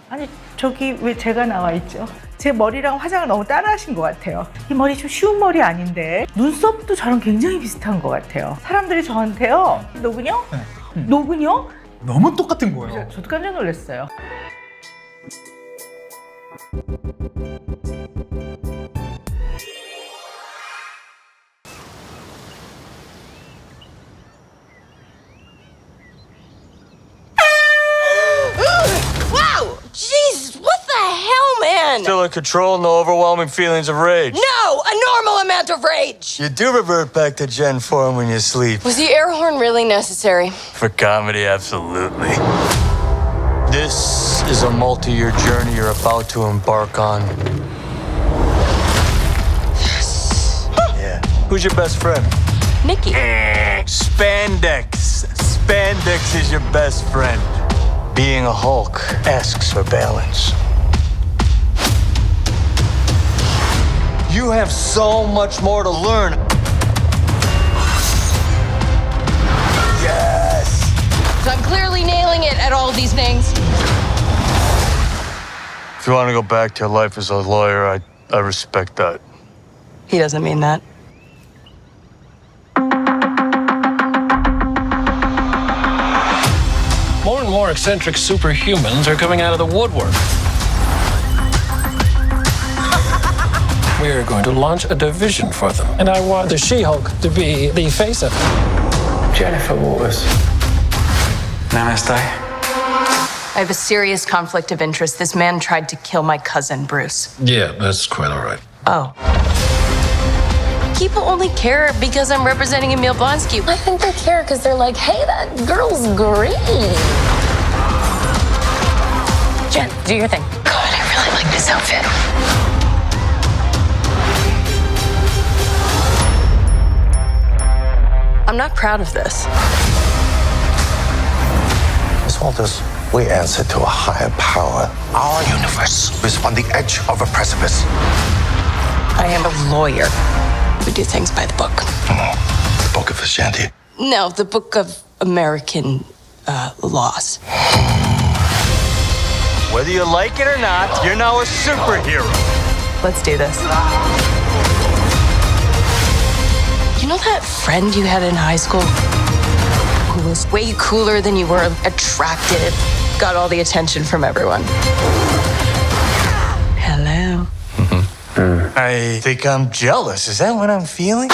아니 저기 왜 제가 나와 있죠? 제 머리랑 화장을 너무 따라하신 것 같아요. 이 머리 좀 쉬운 머리 아닌데 눈썹도 저랑 굉장히 비슷한 것 같아요. 사람들이 저한테요, 노근영? 네. 노근영? 너무 똑같은 거예요. 저도 깜짝 놀랐어요. Wow! Jeez, what the hell, man? Still in control, no overwhelming feelings of rage. No, a normal amount of rage. You do revert back to Gen form when you sleep. Was the air horn really necessary? For comedy, absolutely. This is a multi-year journey you're about to embark on. Yes. Yeah. Who's your best friend? Nikki. Spandex. Spandex is your best friend. Being a Hulk asks for balance. You have so much more to learn. Yes! So I'm clearly nailing it at all these things. If you want to go back to your life as a lawyer, I respect that. He doesn't mean that. More and more eccentric superhumans are coming out of the woodwork. We're going to launch a division for them, and I want the She-Hulk to be the face of it. Jennifer Waters. Namaste. I have a serious conflict of interest. This man tried to kill my cousin, Bruce. Yeah, that's quite all right. Oh. People only care because I'm representing Emil Blonsky. I think they care because they're like, hey, that girl's great. Jen, do your thing. God, I really like this outfit. I'm not proud of this. Miss Walters, we answer to a higher power. Our universe is on the edge of a precipice. I am a lawyer. We do things by the book. The Book of Ashanti. No, the book of American laws. Whether you like it or not, you're now a superhero. Let's do this. You know that friend you had in high school who was way cooler than you were attractive, got all the attention from everyone? Hello. I think I'm jealous. Is that what I'm feeling?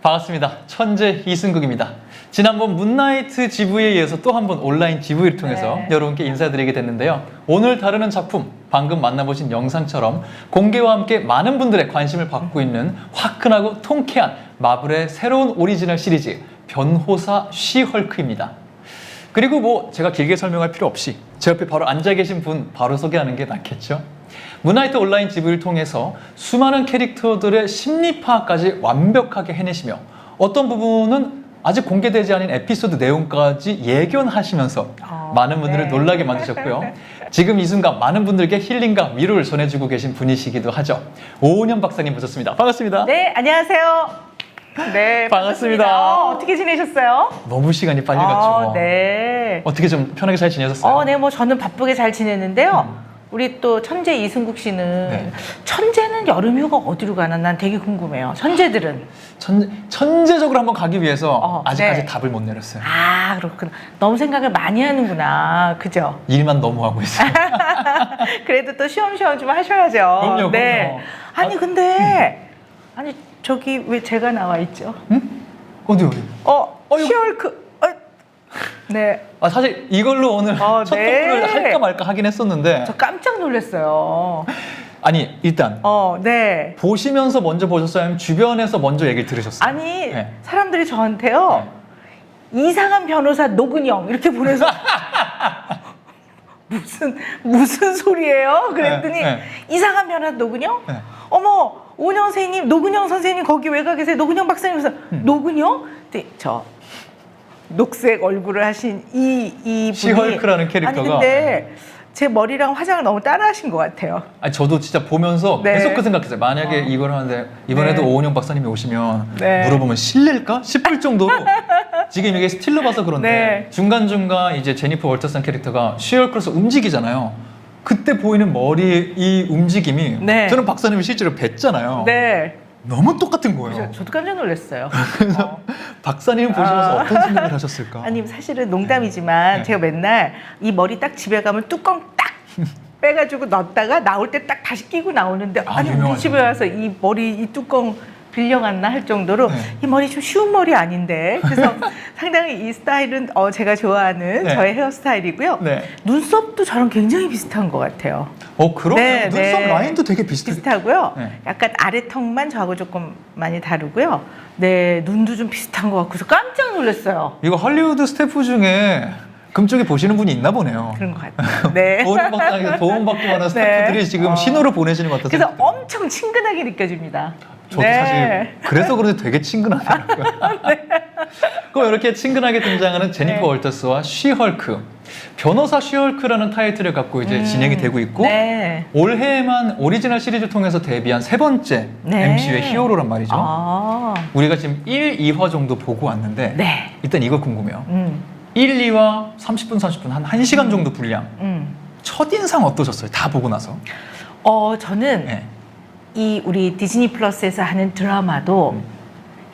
반갑습니다. 천재 이승국입니다. 지난번 문나이트 GV에 이어서 또 한 번 온라인 GV를 통해서 여러분께 인사드리게 됐는데요. 오늘 다루는 작품, 방금 만나보신 영상처럼 공개와 함께 많은 분들의 관심을 받고 있는 화끈하고 통쾌한 마블의 새로운 오리지널 시리즈 변호사 쉬헐크입니다. 그리고 뭐 제가 길게 설명할 필요 없이 제 옆에 바로 앉아 계신 분 바로 소개하는 게 낫겠죠? 문나이트 온라인 GV를 통해서 수많은 캐릭터들의 심리 파악까지 완벽하게 해내시며 어떤 부분은 아직 공개되지 않은 에피소드 내용까지 예견하시면서 많은 분들을 놀라게 만드셨고요. 지금 이 순간 많은 분들께 힐링과 위로를 전해주고 계신 분이시기도 하죠. 오은현 박사님 모셨습니다. 반갑습니다. 네, 안녕하세요. 네, 반갑습니다. 어떻게 지내셨어요? 너무 시간이 빨리 갔죠. 네. 어떻게 좀 편하게 잘 지내셨어요? 네, 뭐 저는 바쁘게 잘 지냈는데요. 우리 또 천재 이승국 씨는 네. 천재는 여름 휴가 어디로 가나 난 되게 궁금해요. 천재들은. 천재적으로 한번 가기 위해서 아직까지 네. 답을 못 내렸어요. 아, 그렇구나. 너무 생각을 많이 하는구나. 그죠? 일만 너무 하고 있어요. 그래도 또 쉬엄쉬엄 좀 하셔야죠. 그럼요, 네. 그럼요. 아니, 근데, 아니, 저기 왜 제가 나와 있죠? 어디? 쉬헐크. 네. 사실 이걸로 오늘 첫 토크를 할까 말까 하긴 했었는데 저 깜짝 놀랐어요. 아니 일단 네. 보시면서 먼저 보셨어요? 아니면 주변에서 먼저 얘기를 들으셨어요? 아니, 네. 사람들이 저한테요. 이상한 변호사 노근영 이렇게 보내서 무슨 소리예요? 그랬더니 네. 이상한 변호사 노근영? 네. 어머, 오은영 선생님, 노근영 선생님 거기 왜 가 계세요? 노근영 박사님 그래서 노근영? 네, 저 녹색 얼굴을 하신 이 분이 시헐크라는 캐릭터가 아니 근데 제 머리랑 화장을 너무 따라하신 것 같아요. 아니, 저도 진짜 보면서 네. 계속 그 생각했어요. 만약에 이걸 하는데 이번에도 네. 오은영 박사님이 오시면 네. 물어보면 실례일까 싶을 정도로 지금 이게 스틸로 봐서 그런데 네. 중간중간 이제 제니퍼 월터슨 캐릭터가 쉬얼크로서 움직이잖아요. 그때 보이는 머리의 이 움직임이 네. 저는 박사님이 실제로 뵀잖아요. 네. 너무 똑같은 거예요. 저도 깜짝 놀랐어요. 그래서 박사님 보시면서 어떤 생각을 하셨을까? 아니 사실은 농담이지만 네. 제가 맨날 이 머리 딱 집에 가면 뚜껑 딱 빼가지고 넣었다가 나올 때 딱 다시 끼고 나오는데 아니 우리 유명하죠. 집에 와서 이 머리 이 뚜껑 빌려갔나 할 정도로 네. 이 머리 좀 쉬운 머리 아닌데 그래서 상당히 이 스타일은 제가 좋아하는 네. 저의 헤어스타일이고요. 네. 눈썹도 저랑 굉장히 비슷한 것 같아요. 그러네요. 눈썹 라인도 되게 비슷하고요. 네. 약간 아래턱만 저하고 조금 많이 다르고요. 네, 눈도 좀 비슷한 것 같고서 깜짝 놀랐어요. 이거 할리우드 스태프 중에 금쪽이 보시는 분이 있나 보네요. 그런 것 같아요. 네. 도움받기 많은 스태프들이 지금 신호를 보내시는 것 같아서. 그래서 엄청 친근하게 느껴집니다. 저도 네. 사실 그래서 그런지 되게 친근하더라고요. 그럼 이렇게 친근하게 등장하는 제니퍼 네. 월터스와 쉬헐크. 변호사 쉬헐크라는 타이틀을 갖고 이제 진행이 되고 있고 네. 올해만 오리지널 시리즈 통해서 데뷔한 세 번째 네. MCU의 히어로란 말이죠. 아. 우리가 지금 1, 2화 정도 보고 왔는데 네. 일단 이거 궁금해요. 1, 2화 30분, 30분 한 1시간 정도 분량. 첫인상 어떠셨어요? 다 보고 나서. 저는 네. 이 우리 디즈니 플러스에서 하는 드라마도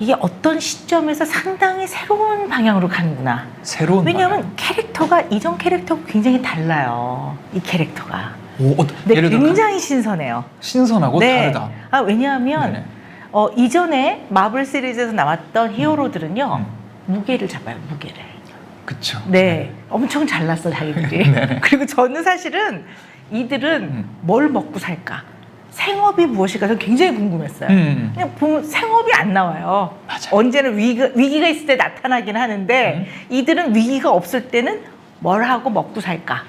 이게 어떤 시점에서 상당히 새로운 방향으로 가는구나. 새로운 왜냐하면 캐릭터가 이전 캐릭터가 굉장히 달라요. 이 캐릭터가. 네, 예를 들어 굉장히 신선해요. 신선하고 다르다. 왜냐하면 네네. 이전에 마블 시리즈에서 나왔던 히어로들은요 무게를 잡아요. 무게를. 그쵸. 네, 엄청 잘났어 자기들이. 네네. 그리고 저는 사실은 이들은 뭘 먹고 살까? 생업이 무엇일까? 저는 굉장히 궁금했어요. 그냥 보면 생업이 안 나와요. 맞아요. 언제는 위기가 있을 때 나타나긴 하는데 이들은 위기가 없을 때는 뭘 하고 먹고 살까?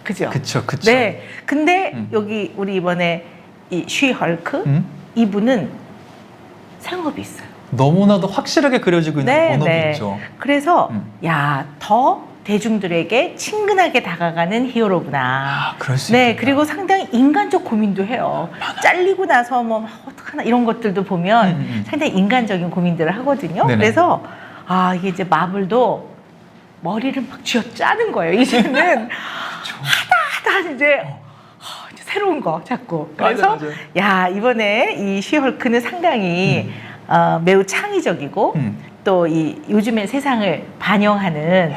그죠? 그쵸, 그쵸. 네. 근데 여기 우리 이번에 이 쉬헐크 이분은 생업이 있어요. 너무나도 확실하게 그려지고 있는 본업이 있죠. 그래서 더 대중들에게 친근하게 다가가는 히어로구나. 그럴 수 네, 있겠다. 그리고 상당히 인간적 고민도 해요. 잘리고 나서 뭐 어떡하나 이런 것들도 보면 상당히 인간적인 고민들을 하거든요. 네네. 그래서 이게 이제 마블도 머리를 막 쥐어짜는 거예요. 이제는 하다 이제 새로운 거 자꾸. 그래서 맞아. 이번에 이 쉬헐크는 상당히 매우 창의적이고 또 이 요즘의 세상을 반영하는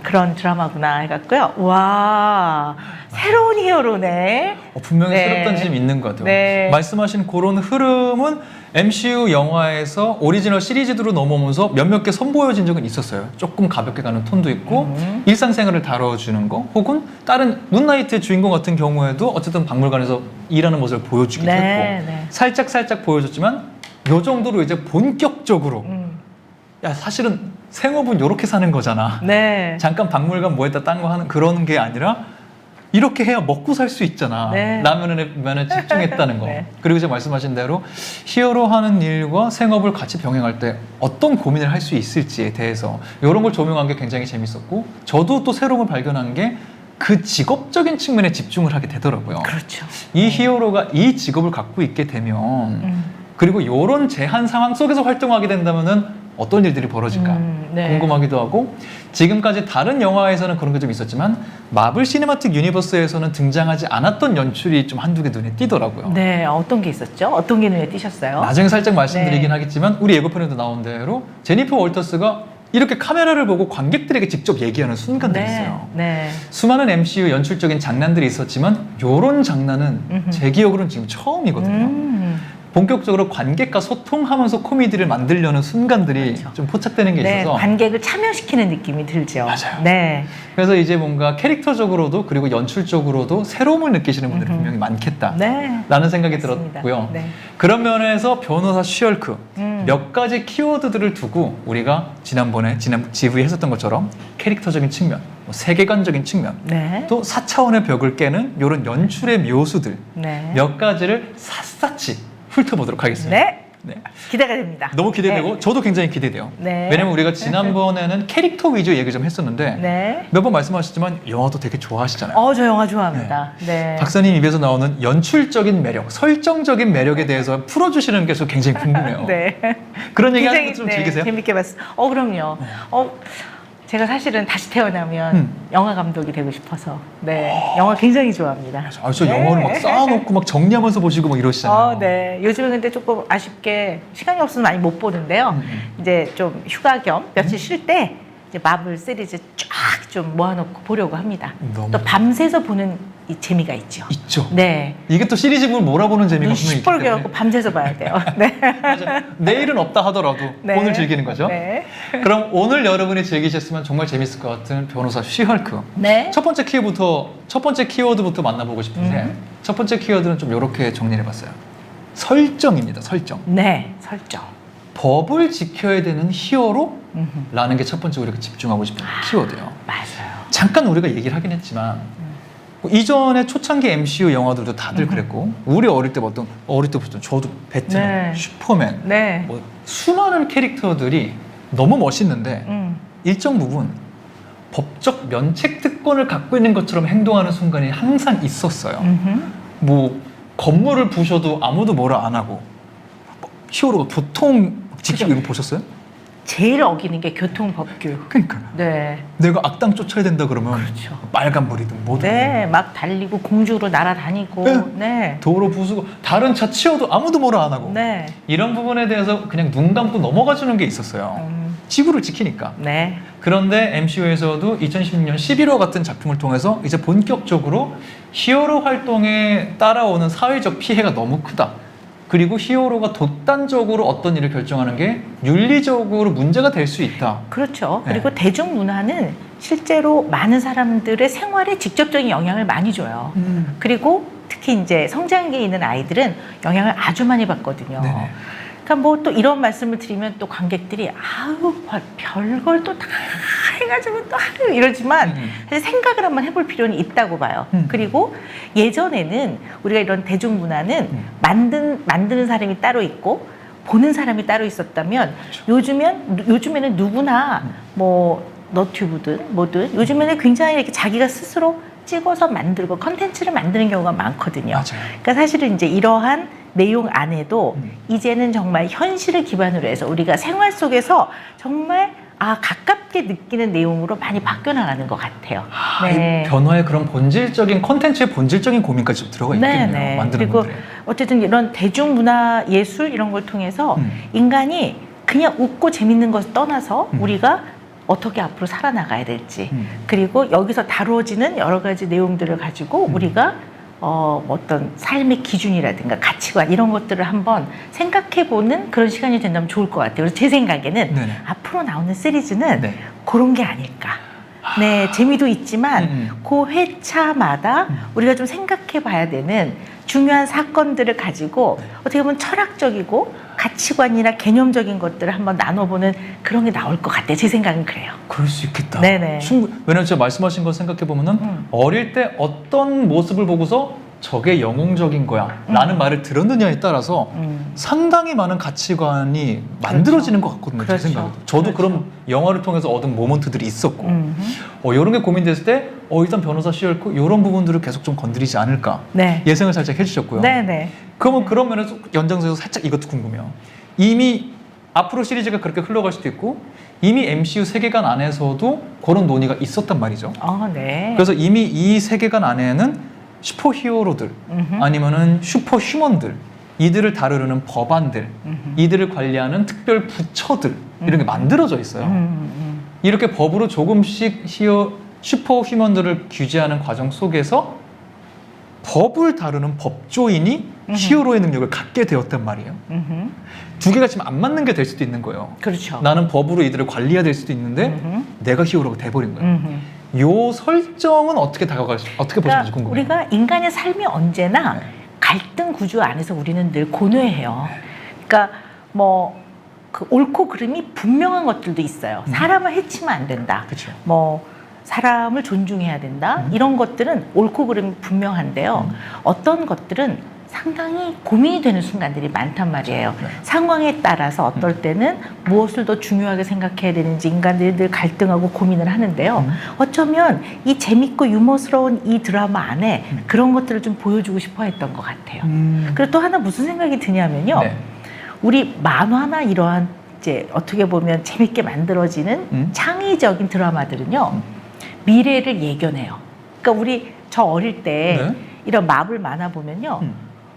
그런 드라마구나 해갖고요. 와, 새로운 히어로네. 분명히 네. 새롭다는 점이 있는 것 같아요. 네. 말씀하신 그런 흐름은 MCU 영화에서 오리지널 시리즈로 넘어오면서 몇몇 개 선보여진 적은 있었어요. 조금 가볍게 가는 톤도 있고 일상생활을 다뤄주는 거 혹은 다른 문나이트의 주인공 같은 경우에도 어쨌든 박물관에서 일하는 모습을 보여주기도 했고 살짝 보여줬지만 요 정도로 이제 본격적으로 야 사실은 생업은 요렇게 사는 거잖아. 네. 잠깐 박물관 뭐 했다 딴 거 하는 그런 게 아니라 이렇게 해야 먹고 살 수 있잖아. 네. 라면에 집중했다는 거. 네. 그리고 이제 말씀하신 대로 히어로 하는 일과 생업을 같이 병행할 때 어떤 고민을 할 수 있을지에 대해서 이런 걸 조명한 게 굉장히 재밌었고 저도 또 새로움을 발견한 게 그 직업적인 측면에 집중을 하게 되더라고요. 그렇죠. 이 히어로가 이 직업을 갖고 있게 되면 그리고 이런 제한 상황 속에서 활동하게 된다면은 어떤 일들이 벌어질까 네. 궁금하기도 하고 지금까지 다른 영화에서는 그런 게 좀 있었지만 마블 시네마틱 유니버스에서는 등장하지 않았던 연출이 좀 한두 개 눈에 띄더라고요. 네, 어떤 게 있었죠? 어떤 게 눈에 띄셨어요? 나중에 살짝 말씀드리긴 네. 하겠지만 우리 예고편에도 나온 대로 제니퍼 월터스가 이렇게 카메라를 보고 관객들에게 직접 얘기하는 순간들이 있어요. 네. 수많은 MCU 연출적인 장난들이 있었지만 이런 장난은 제 기억으로는 지금 처음이거든요. 본격적으로 관객과 소통하면서 코미디를 만들려는 순간들이 좀 포착되는 게 네, 있어서 관객을 참여시키는 느낌이 들죠. 맞아요. 네. 그래서 이제 뭔가 캐릭터적으로도 그리고 연출적으로도 새로움을 느끼시는 분들이 분명히 많겠다 네. 라는 생각이 맞습니다. 들었고요. 네. 그런 면에서 변호사 쉬얼크 몇 가지 키워드들을 두고 우리가 지난 GV에 했었던 것처럼 캐릭터적인 측면, 뭐 세계관적인 측면 네. 또 4차원의 벽을 깨는 이런 연출의 묘수들 네. 몇 가지를 샅샅이 훑어보도록 하겠습니다. 네. 네. 기대가 됩니다. 너무 기대되고 네. 저도 굉장히 기대돼요. 네. 왜냐면 우리가 지난번에는 캐릭터 위주 얘기 좀 했었는데 네. 몇 번 말씀하셨지만 영화도 되게 좋아하시잖아요. 저 영화 좋아합니다. 네. 박사님 입에서 나오는 연출적인 매력, 설정적인 매력에 대해서 풀어주시는 게 저 굉장히 궁금해요. 네. 그런 얘기 하는 굉장히, 거 좀 즐기세요? 재밌게 봤어요. 그럼요. 제가 사실은 다시 태어나면 영화 감독이 되고 싶어서 영화 굉장히 좋아합니다. 저 영화를 막 쌓아놓고 막 정리하면서 보시고 막 이러시잖아요. 네. 요즘은 근데 조금 아쉽게 시간이 없어서 많이 못 보는데요. 이제 좀 휴가 겸 며칠 쉴 때 이제 마블 시리즈 쫙 좀 모아놓고 보려고 합니다. 너무 또 밤새서 보는 이 재미가 있죠. 있죠. 네. 이게 또 시리즈물 몰아보는 재미가 눈 분명히 있기 시뻘게 때문에 갖고 밤새서 봐야 돼요. 네. 맞아요. 내일은 없다 하더라도 네. 오늘 즐기는 거죠. 네. 그럼 오늘 여러분이 즐기셨으면 정말 재밌을 것 같은 변호사 쉬헐크. 네. 첫 번째 키워드부터 만나보고 싶은데 첫 번째 키워드는 좀 이렇게 정리해봤어요. 설정입니다. 설정. 네. 설정. 법을 지켜야 되는 히어로라는 게 첫 번째 우리가 집중하고 싶은 키워드예요. 맞아요. 잠깐 우리가 얘기를 하긴 했지만 이전에 초창기 MCU 영화들도 다들 그랬고 우리 어릴 때부터 저도 배트맨, 네. 슈퍼맨 네. 뭐 수많은 캐릭터들이 너무 멋있는데 일정 부분 법적 면책 특권을 갖고 있는 것처럼 행동하는 순간이 항상 있었어요. 뭐 건물을 부셔도 아무도 뭐라 안 하고 히어로가 교통 지키고 이런 거 보셨어요? 제일 어기는 게 교통법규. 그러니까요. 네. 내가 악당 쫓아야 된다 그러면 그렇죠. 빨간불이든 뭐든 네. 막 달리고 공중으로 날아다니고. 네. 네. 도로 부수고 다른 차 치워도 아무도 뭐라 안 하고 네. 이런 부분에 대해서 그냥 눈 감고 넘어가 주는 게 있었어요. 지구를 지키니까. 네. 그런데 MCU에서도 2016년 11호 같은 작품을 통해서 이제 본격적으로 히어로 활동에 따라오는 사회적 피해가 너무 크다. 그리고 히어로가 독단적으로 어떤 일을 결정하는 게 윤리적으로 문제가 될 수 있다. 그렇죠. 네. 그리고 대중문화는 실제로 많은 사람들의 생활에 직접적인 영향을 많이 줘요. 그리고 특히 이제 성장기에 있는 아이들은 영향을 아주 많이 받거든요. 네네. 그러니까 뭐 또 이런 말씀을 드리면 또 관객들이 아우 별걸 또 다 해가지고 또 하루 이러지만 사실 생각을 한번 해볼 필요는 있다고 봐요. 그리고 예전에는 우리가 이런 대중문화는 만드는 사람이 따로 있고 보는 사람이 따로 있었다면 요즘에는 누구나 뭐 너튜브든 뭐든 요즘에는 굉장히 이렇게 자기가 스스로 찍어서 만들고 컨텐츠를 만드는 경우가 많거든요. 맞아요. 그러니까 사실은 이제 이러한 내용 안에도 이제는 정말 현실을 기반으로 해서 우리가 생활 속에서 정말 가깝게 느끼는 내용으로 많이 바뀌어 나가는 것 같아요. 이 변화의 그런 본질적인 컨텐츠의 본질적인 고민까지 좀 들어가 있겠네요. 네. 만드는 그리고 분들이. 어쨌든 이런 대중문화 예술 이런 걸 통해서 인간이 그냥 웃고 재밌는 것을 떠나서 우리가 어떻게 앞으로 살아나가야 될지 그리고 여기서 다루어지는 여러 가지 내용들을 가지고 우리가 어떤 삶의 기준이라든가 가치관 이런 것들을 한번 생각해보는 그런 시간이 된다면 좋을 것 같아요. 그래서 제 생각에는 네네. 앞으로 나오는 시리즈는 네. 그런 게 아닐까. 네, 재미도 있지만 그 회차마다 우리가 좀 생각해봐야 되는 중요한 사건들을 가지고 어떻게 보면 철학적이고 가치관이나 개념적인 것들을 한번 나눠보는 그런 게 나올 것 같아요. 제 생각은 그래요. 그럴 수 있겠다. 네네. 왜냐면 제가 말씀하신 거 생각해 보면은 어릴 때 어떤 모습을 보고서 저게 영웅적인 거야 라는 말을 들었느냐에 따라서 상당히 많은 가치관이 만들어지는 것 같거든요. 그렇죠. 제 생각에도. 저도 그런 영화를 통해서 얻은 모먼트들이 있었고 이런 게 고민됐을 때 일단 변호사 시얼크 이런 부분들을 계속 좀 건드리지 않을까 네. 예상을 살짝 해주셨고요. 네네. 그러면 그런 면에서 연장선에서 살짝 이것도 궁금해요. 이미 앞으로 시리즈가 그렇게 흘러갈 수도 있고 이미 MCU 세계관 안에서도 그런 논의가 있었단 말이죠. 네. 그래서 이미 이 세계관 안에는 슈퍼히어로들 아니면은 슈퍼휴먼들 이들을 다루는 법안들 이들을 관리하는 특별 부처들 이런 게 만들어져 있어요. 이렇게 법으로 조금씩 슈퍼휴먼들을 규제하는 과정 속에서 법을 다루는 법조인이 히어로의 능력을 갖게 되었단 말이에요. 두 개가 지금 안 맞는 게 될 수도 있는 거예요. 그렇죠. 나는 법으로 이들을 관리해야 될 수도 있는데 내가 히어로가 돼버린 거예요. 요 설정은 어떻게 어떻게 보시는지 궁금해요. 우리가 인간의 삶이 언제나 갈등 구조 안에서 우리는 늘 고뇌해요. 그러니까 뭐 그 옳고 그름이 분명한 것들도 있어요. 사람을 해치면 안 된다. 그쵸. 뭐 사람을 존중해야 된다. 이런 것들은 옳고 그름이 분명한데요. 어떤 것들은 상당히 고민이 되는 순간들이 많단 말이에요. 상황에 따라서 어떨 때는 무엇을 더 중요하게 생각해야 되는지 인간들이 늘 갈등하고 고민을 하는데요. 어쩌면 이 재밌고 유머스러운 이 드라마 안에 그런 것들을 좀 보여주고 싶어 했던 것 같아요. 그리고 또 하나 무슨 생각이 드냐면요. 네. 우리 만화나 이러한 이제 어떻게 보면 재밌게 만들어지는 창의적인 드라마들은요. 미래를 예견해요. 그러니까 우리 저 어릴 때 네. 이런 마블 만화 보면요.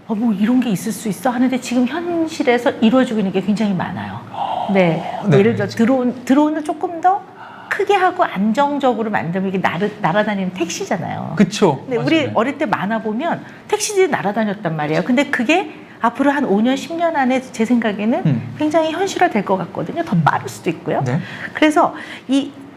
뭐 이런 게 있을 수 있어 하는데 지금 현실에서 이루어지고 있는 게 굉장히 많아요. 네. 네. 예를 들어 드론을 조금 더 크게 하고 안정적으로 만들면 이게 날아다니는 택시잖아요. 그쵸. 근데 우리 어릴 때 만화 보면 택시들이 날아다녔단 말이에요. 근데 그게 앞으로 한 5년, 10년 안에 제 생각에는 굉장히 현실화 될 것 같거든요. 더 빠를 수도 있고요. 네. 그래서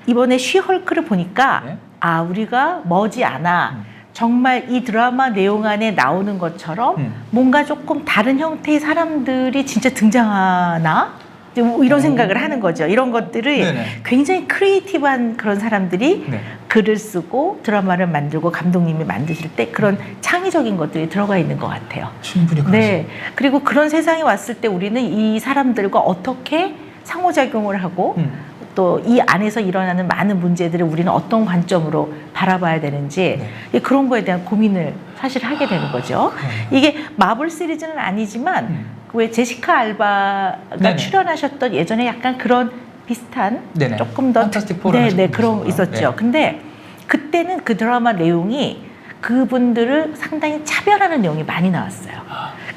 이번에 쉬헐크를 보니까 네. 아, 우리가 머지않아 정말 이 드라마 내용 안에 나오는 것처럼 뭔가 조금 다른 형태의 사람들이 진짜 등장하나? 이제 뭐 이런 생각을 하는 거죠. 이런 것들을 네네. 굉장히 크리에이티브한 그런 사람들이 네. 글을 쓰고 드라마를 만들고 감독님이 만드실 때 그런 창의적인 것들이 들어가 있는 것 같아요. 충분히 그렇죠. 네. 그리고 그런 세상에 왔을 때 우리는 이 사람들과 어떻게 상호작용을 하고 또 이 안에서 일어나는 많은 문제들을 우리는 어떤 관점으로 바라봐야 되는지 그런 거에 대한 고민을 사실 하게 되는 거죠. 이게 마블 시리즈는 아니지만 왜 제시카 알바가 네네. 출연하셨던 예전에 약간 그런 비슷한 네네. 조금 더 판타스틱 포를 네, 그런 거 하셨군요. 있었죠. 네. 근데 그때는 그 드라마 내용이 그분들을 상당히 차별하는 내용이 많이 나왔어요.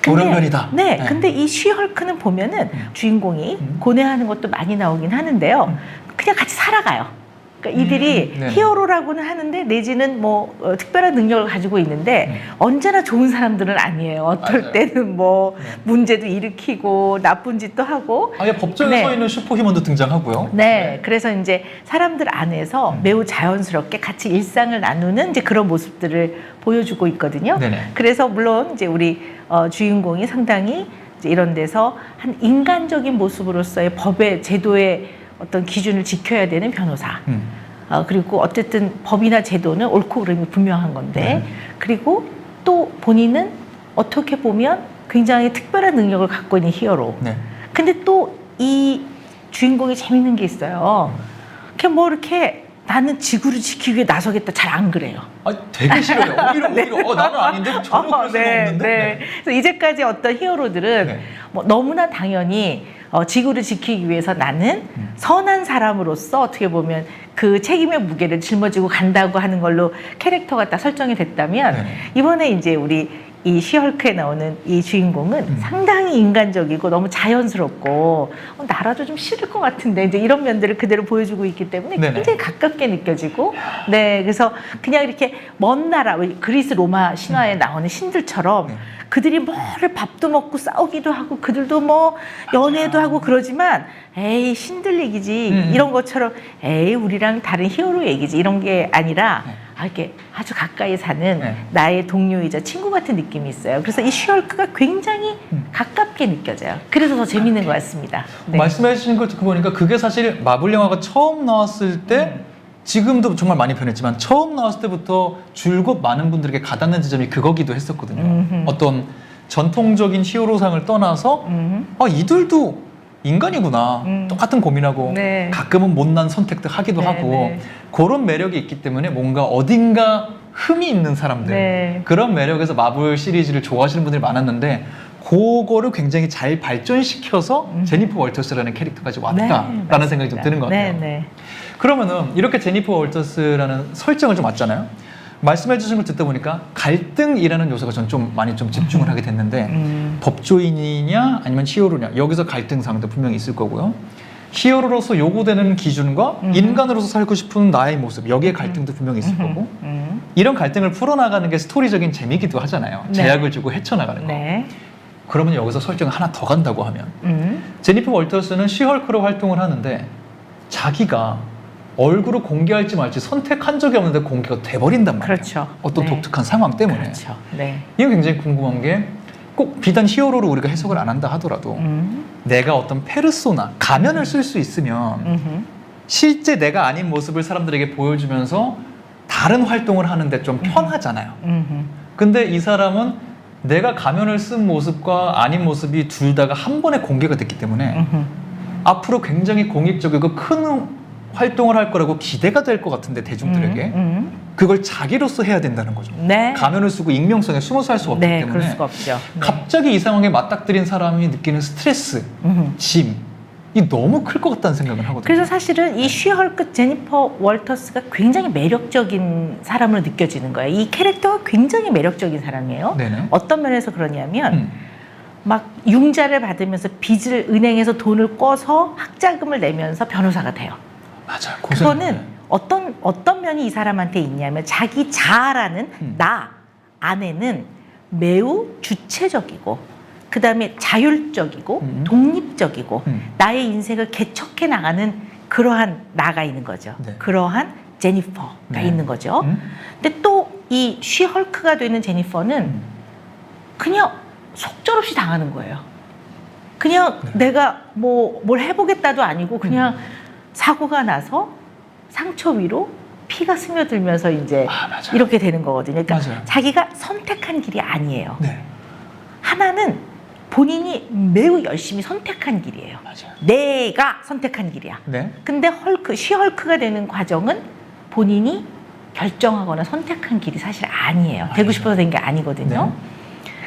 돌연변이다. 네, 네. 근데 이 쉬헐크는 보면은 주인공이 고뇌하는 것도 많이 나오긴 하는데요. 그냥 같이 살아가요. 그러니까 이들이 네. 히어로라고는 하는데 내지는 뭐 특별한 능력을 가지고 있는데 언제나 좋은 사람들은 아니에요. 어떨 맞아요. 때는 뭐 문제도 일으키고 나쁜 짓도 하고. 아예 법정에 네. 서 있는 슈퍼히먼도 등장하고요. 네, 그래서 이제 사람들 안에서 매우 자연스럽게 같이 일상을 나누는 이제 그런 모습들을 보여주고 있거든요. 네네. 그래서 물론 이제 우리 주인공이 상당히 이제 이런 데서 한 인간적인 모습으로서의 법의 제도의 어떤 기준을 지켜야 되는 변호사. 그리고 어쨌든 법이나 제도는 옳고 그름이 분명한 건데, 그리고 또 본인은 어떻게 보면 굉장히 특별한 능력을 갖고 있는 히어로. 네. 근데 또 이 주인공이 재밌는 게 있어요. 그냥 뭐 이렇게 나는 지구를 지키기 위해 나서겠다. 잘 안 그래요. 아, 되게 싫어요. 오히려 나는 아닌데 전혀 그럴 수가 없는데. 네. 그래서 이제까지 어떤 히어로들은 네. 뭐 너무나 당연히 지구를 지키기 위해서 나는 선한 사람으로서 어떻게 보면 그 책임의 무게를 짊어지고 간다고 하는 걸로 캐릭터가 딱 설정이 됐다면 네. 이번에 이제 우리 이 쉬헐크에 나오는 이 주인공은 상당히 인간적이고 너무 자연스럽고 나라도 좀 싫을 것 같은데 이제 이런 면들을 그대로 보여주고 있기 때문에 네네. 굉장히 가깝게 느껴지고 네 그래서 그냥 이렇게 먼 나라 그리스 로마 신화에 나오는 신들처럼 그들이 뭐를 밥도 먹고 싸우기도 하고 그들도 뭐 연애도 하고 그러지만 에이 신들 얘기지 이런 것처럼 에이 우리랑 다른 히어로 얘기지 이런 게 아니라 이렇게 아주 가까이 사는 나의 동료이자 친구 같은 느낌이 있어요. 그래서 이 쉬헐크가 굉장히 가깝게 느껴져요. 그래서 더 재밌는 것 같습니다. 네. 말씀해 주신 걸 듣고 보니까 그게 사실 마블 영화가 처음 나왔을 때 지금도 정말 많이 변했지만 처음 나왔을 때부터 줄곧 많은 분들에게 가닿는 지점이 그거기도 했었거든요. 어떤 전통적인 히어로상을 떠나서 이들도 인간이구나. 똑같은 고민하고 네. 가끔은 못난 선택도 하기도 네, 하고 네. 그런 매력이 있기 때문에 뭔가 어딘가 흠이 있는 사람들 네. 그런 매력에서 마블 시리즈를 좋아하시는 분들이 많았는데 그거를 굉장히 잘 발전시켜서 제니퍼 월터스라는 캐릭터까지 왔다라는 맞습니다. 생각이 좀 드는 것 같아요. 네, 네. 그러면은 이렇게 제니퍼 월터스라는 설정을 좀 왔잖아요. 말씀해 주신 걸 듣다 보니까 갈등이라는 요소가 전 좀 많이 좀 집중을 하게 됐는데 법조인이냐 아니면 히어로냐 여기서 갈등상도 분명히 있을 거고요. 히어로로서 요구되는 기준과 인간으로서 살고 싶은 나의 모습 여기에 갈등도 분명히 있을 거고 이런 갈등을 풀어나가는 게 스토리적인 재미기도 하잖아요. 네. 제약을 주고 헤쳐나가는 거. 네. 그러면 여기서 설정을 하나 더 간다고 하면 제니퍼 월터스는 쉬헐크로 활동을 하는데 자기가 얼굴을 공개할지 말지 선택한 적이 없는데 공개가 돼버린단 말이에요. 그렇죠. 어떤 네. 독특한 상황 때문에. 그렇죠. 네. 이거 굉장히 궁금한 게 꼭 비단 히어로로 우리가 해석을 안 한다 하더라도 내가 어떤 페르소나, 가면을 쓸 수 있으면 실제 내가 아닌 모습을 사람들에게 보여주면서 다른 활동을 하는데 좀 편하잖아요. 근데 이 사람은 내가 가면을 쓴 모습과 아닌 모습이 둘 다가 한 번에 공개가 됐기 때문에 앞으로 굉장히 공익적이고 큰 활동을 할 거라고 기대가 될 것 같은데 대중들에게 그걸 자기로서 해야 된다는 거죠. 네. 가면을 쓰고 익명성에 숨어서 할 수가 없기 네, 때문에 그럴 수가 없죠. 네. 갑자기 이 상황에 맞닥뜨린 사람이 느끼는 스트레스, 짐, 이 너무 클 것 같다는 생각을 하거든요. 그래서 사실은 이 쉬헐크 제니퍼 월터스가 굉장히 매력적인 사람으로 느껴지는 거예요. 이 캐릭터가 굉장히 매력적인 사람이에요. 네네. 어떤 면에서 그러냐면 막 융자를 받으면서 빚을 은행에서 돈을 꿔서 학자금을 내면서 변호사가 돼요. 맞아요. 그거는 어떤 면이 이 사람한테 있냐면 자기 자아라는 나 안에는 매우 주체적이고 그 다음에 자율적이고 독립적이고 나의 인생을 개척해 나가는 그러한 나가 있는 거죠. 네. 그러한 제니퍼가 네. 있는 거죠. 근데 또 이 쉬헐크가 되는 제니퍼는 그냥 속절없이 당하는 거예요. 그냥 내가 뭘 해보겠다도 아니고 그냥 사고가 나서 상처 위로 피가 스며들면서 이제 맞아요. 이렇게 되는 거거든요. 그러니까 맞아요. 자기가 선택한 길이 아니에요. 네. 하나는 본인이 매우 열심히 선택한 길이에요. 맞아요. 내가 선택한 길이야. 네. 근데 쉬헐크가 되는 과정은 본인이 결정하거나 선택한 길이 사실 아니에요. 되고 싶어서 된 게 아니거든요.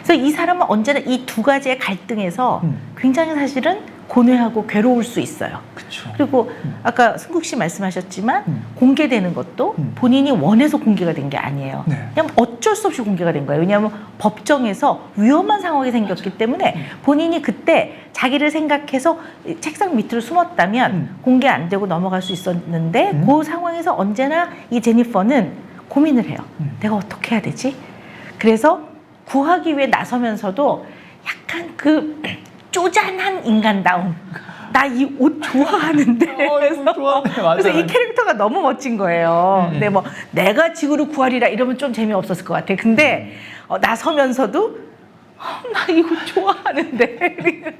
그래서 이 사람은 언제나 이 두 가지의 갈등에서 굉장히 사실은 고뇌하고 괴로울 수 있어요. 그렇죠. 그리고 아까 승국 씨 말씀하셨지만 공개되는 것도 본인이 원해서 공개가 된 게 아니에요. 네. 그냥 어쩔 수 없이 공개가 된 거예요. 왜냐하면 법정에서 위험한 상황이 생겼기 때문에 본인이 그때 자기를 생각해서 책상 밑으로 숨었다면 공개 안 되고 넘어갈 수 있었는데 그 상황에서 언제나 이 제니퍼는 고민을 해요. 내가 어떻게 해야 되지? 그래서 구하기 위해 나서면서도 약간 그 쪼잔한 인간다움. 나 이 옷 좋아하는데. 이거 좋아하네. 맞아요. 그래서 이 캐릭터가 너무 멋진 거예요. 근데 뭐 내가 지구를 구하리라 이러면 좀 재미없었을 것 같아. 근데 나서면서도 나 이거 좋아하는데.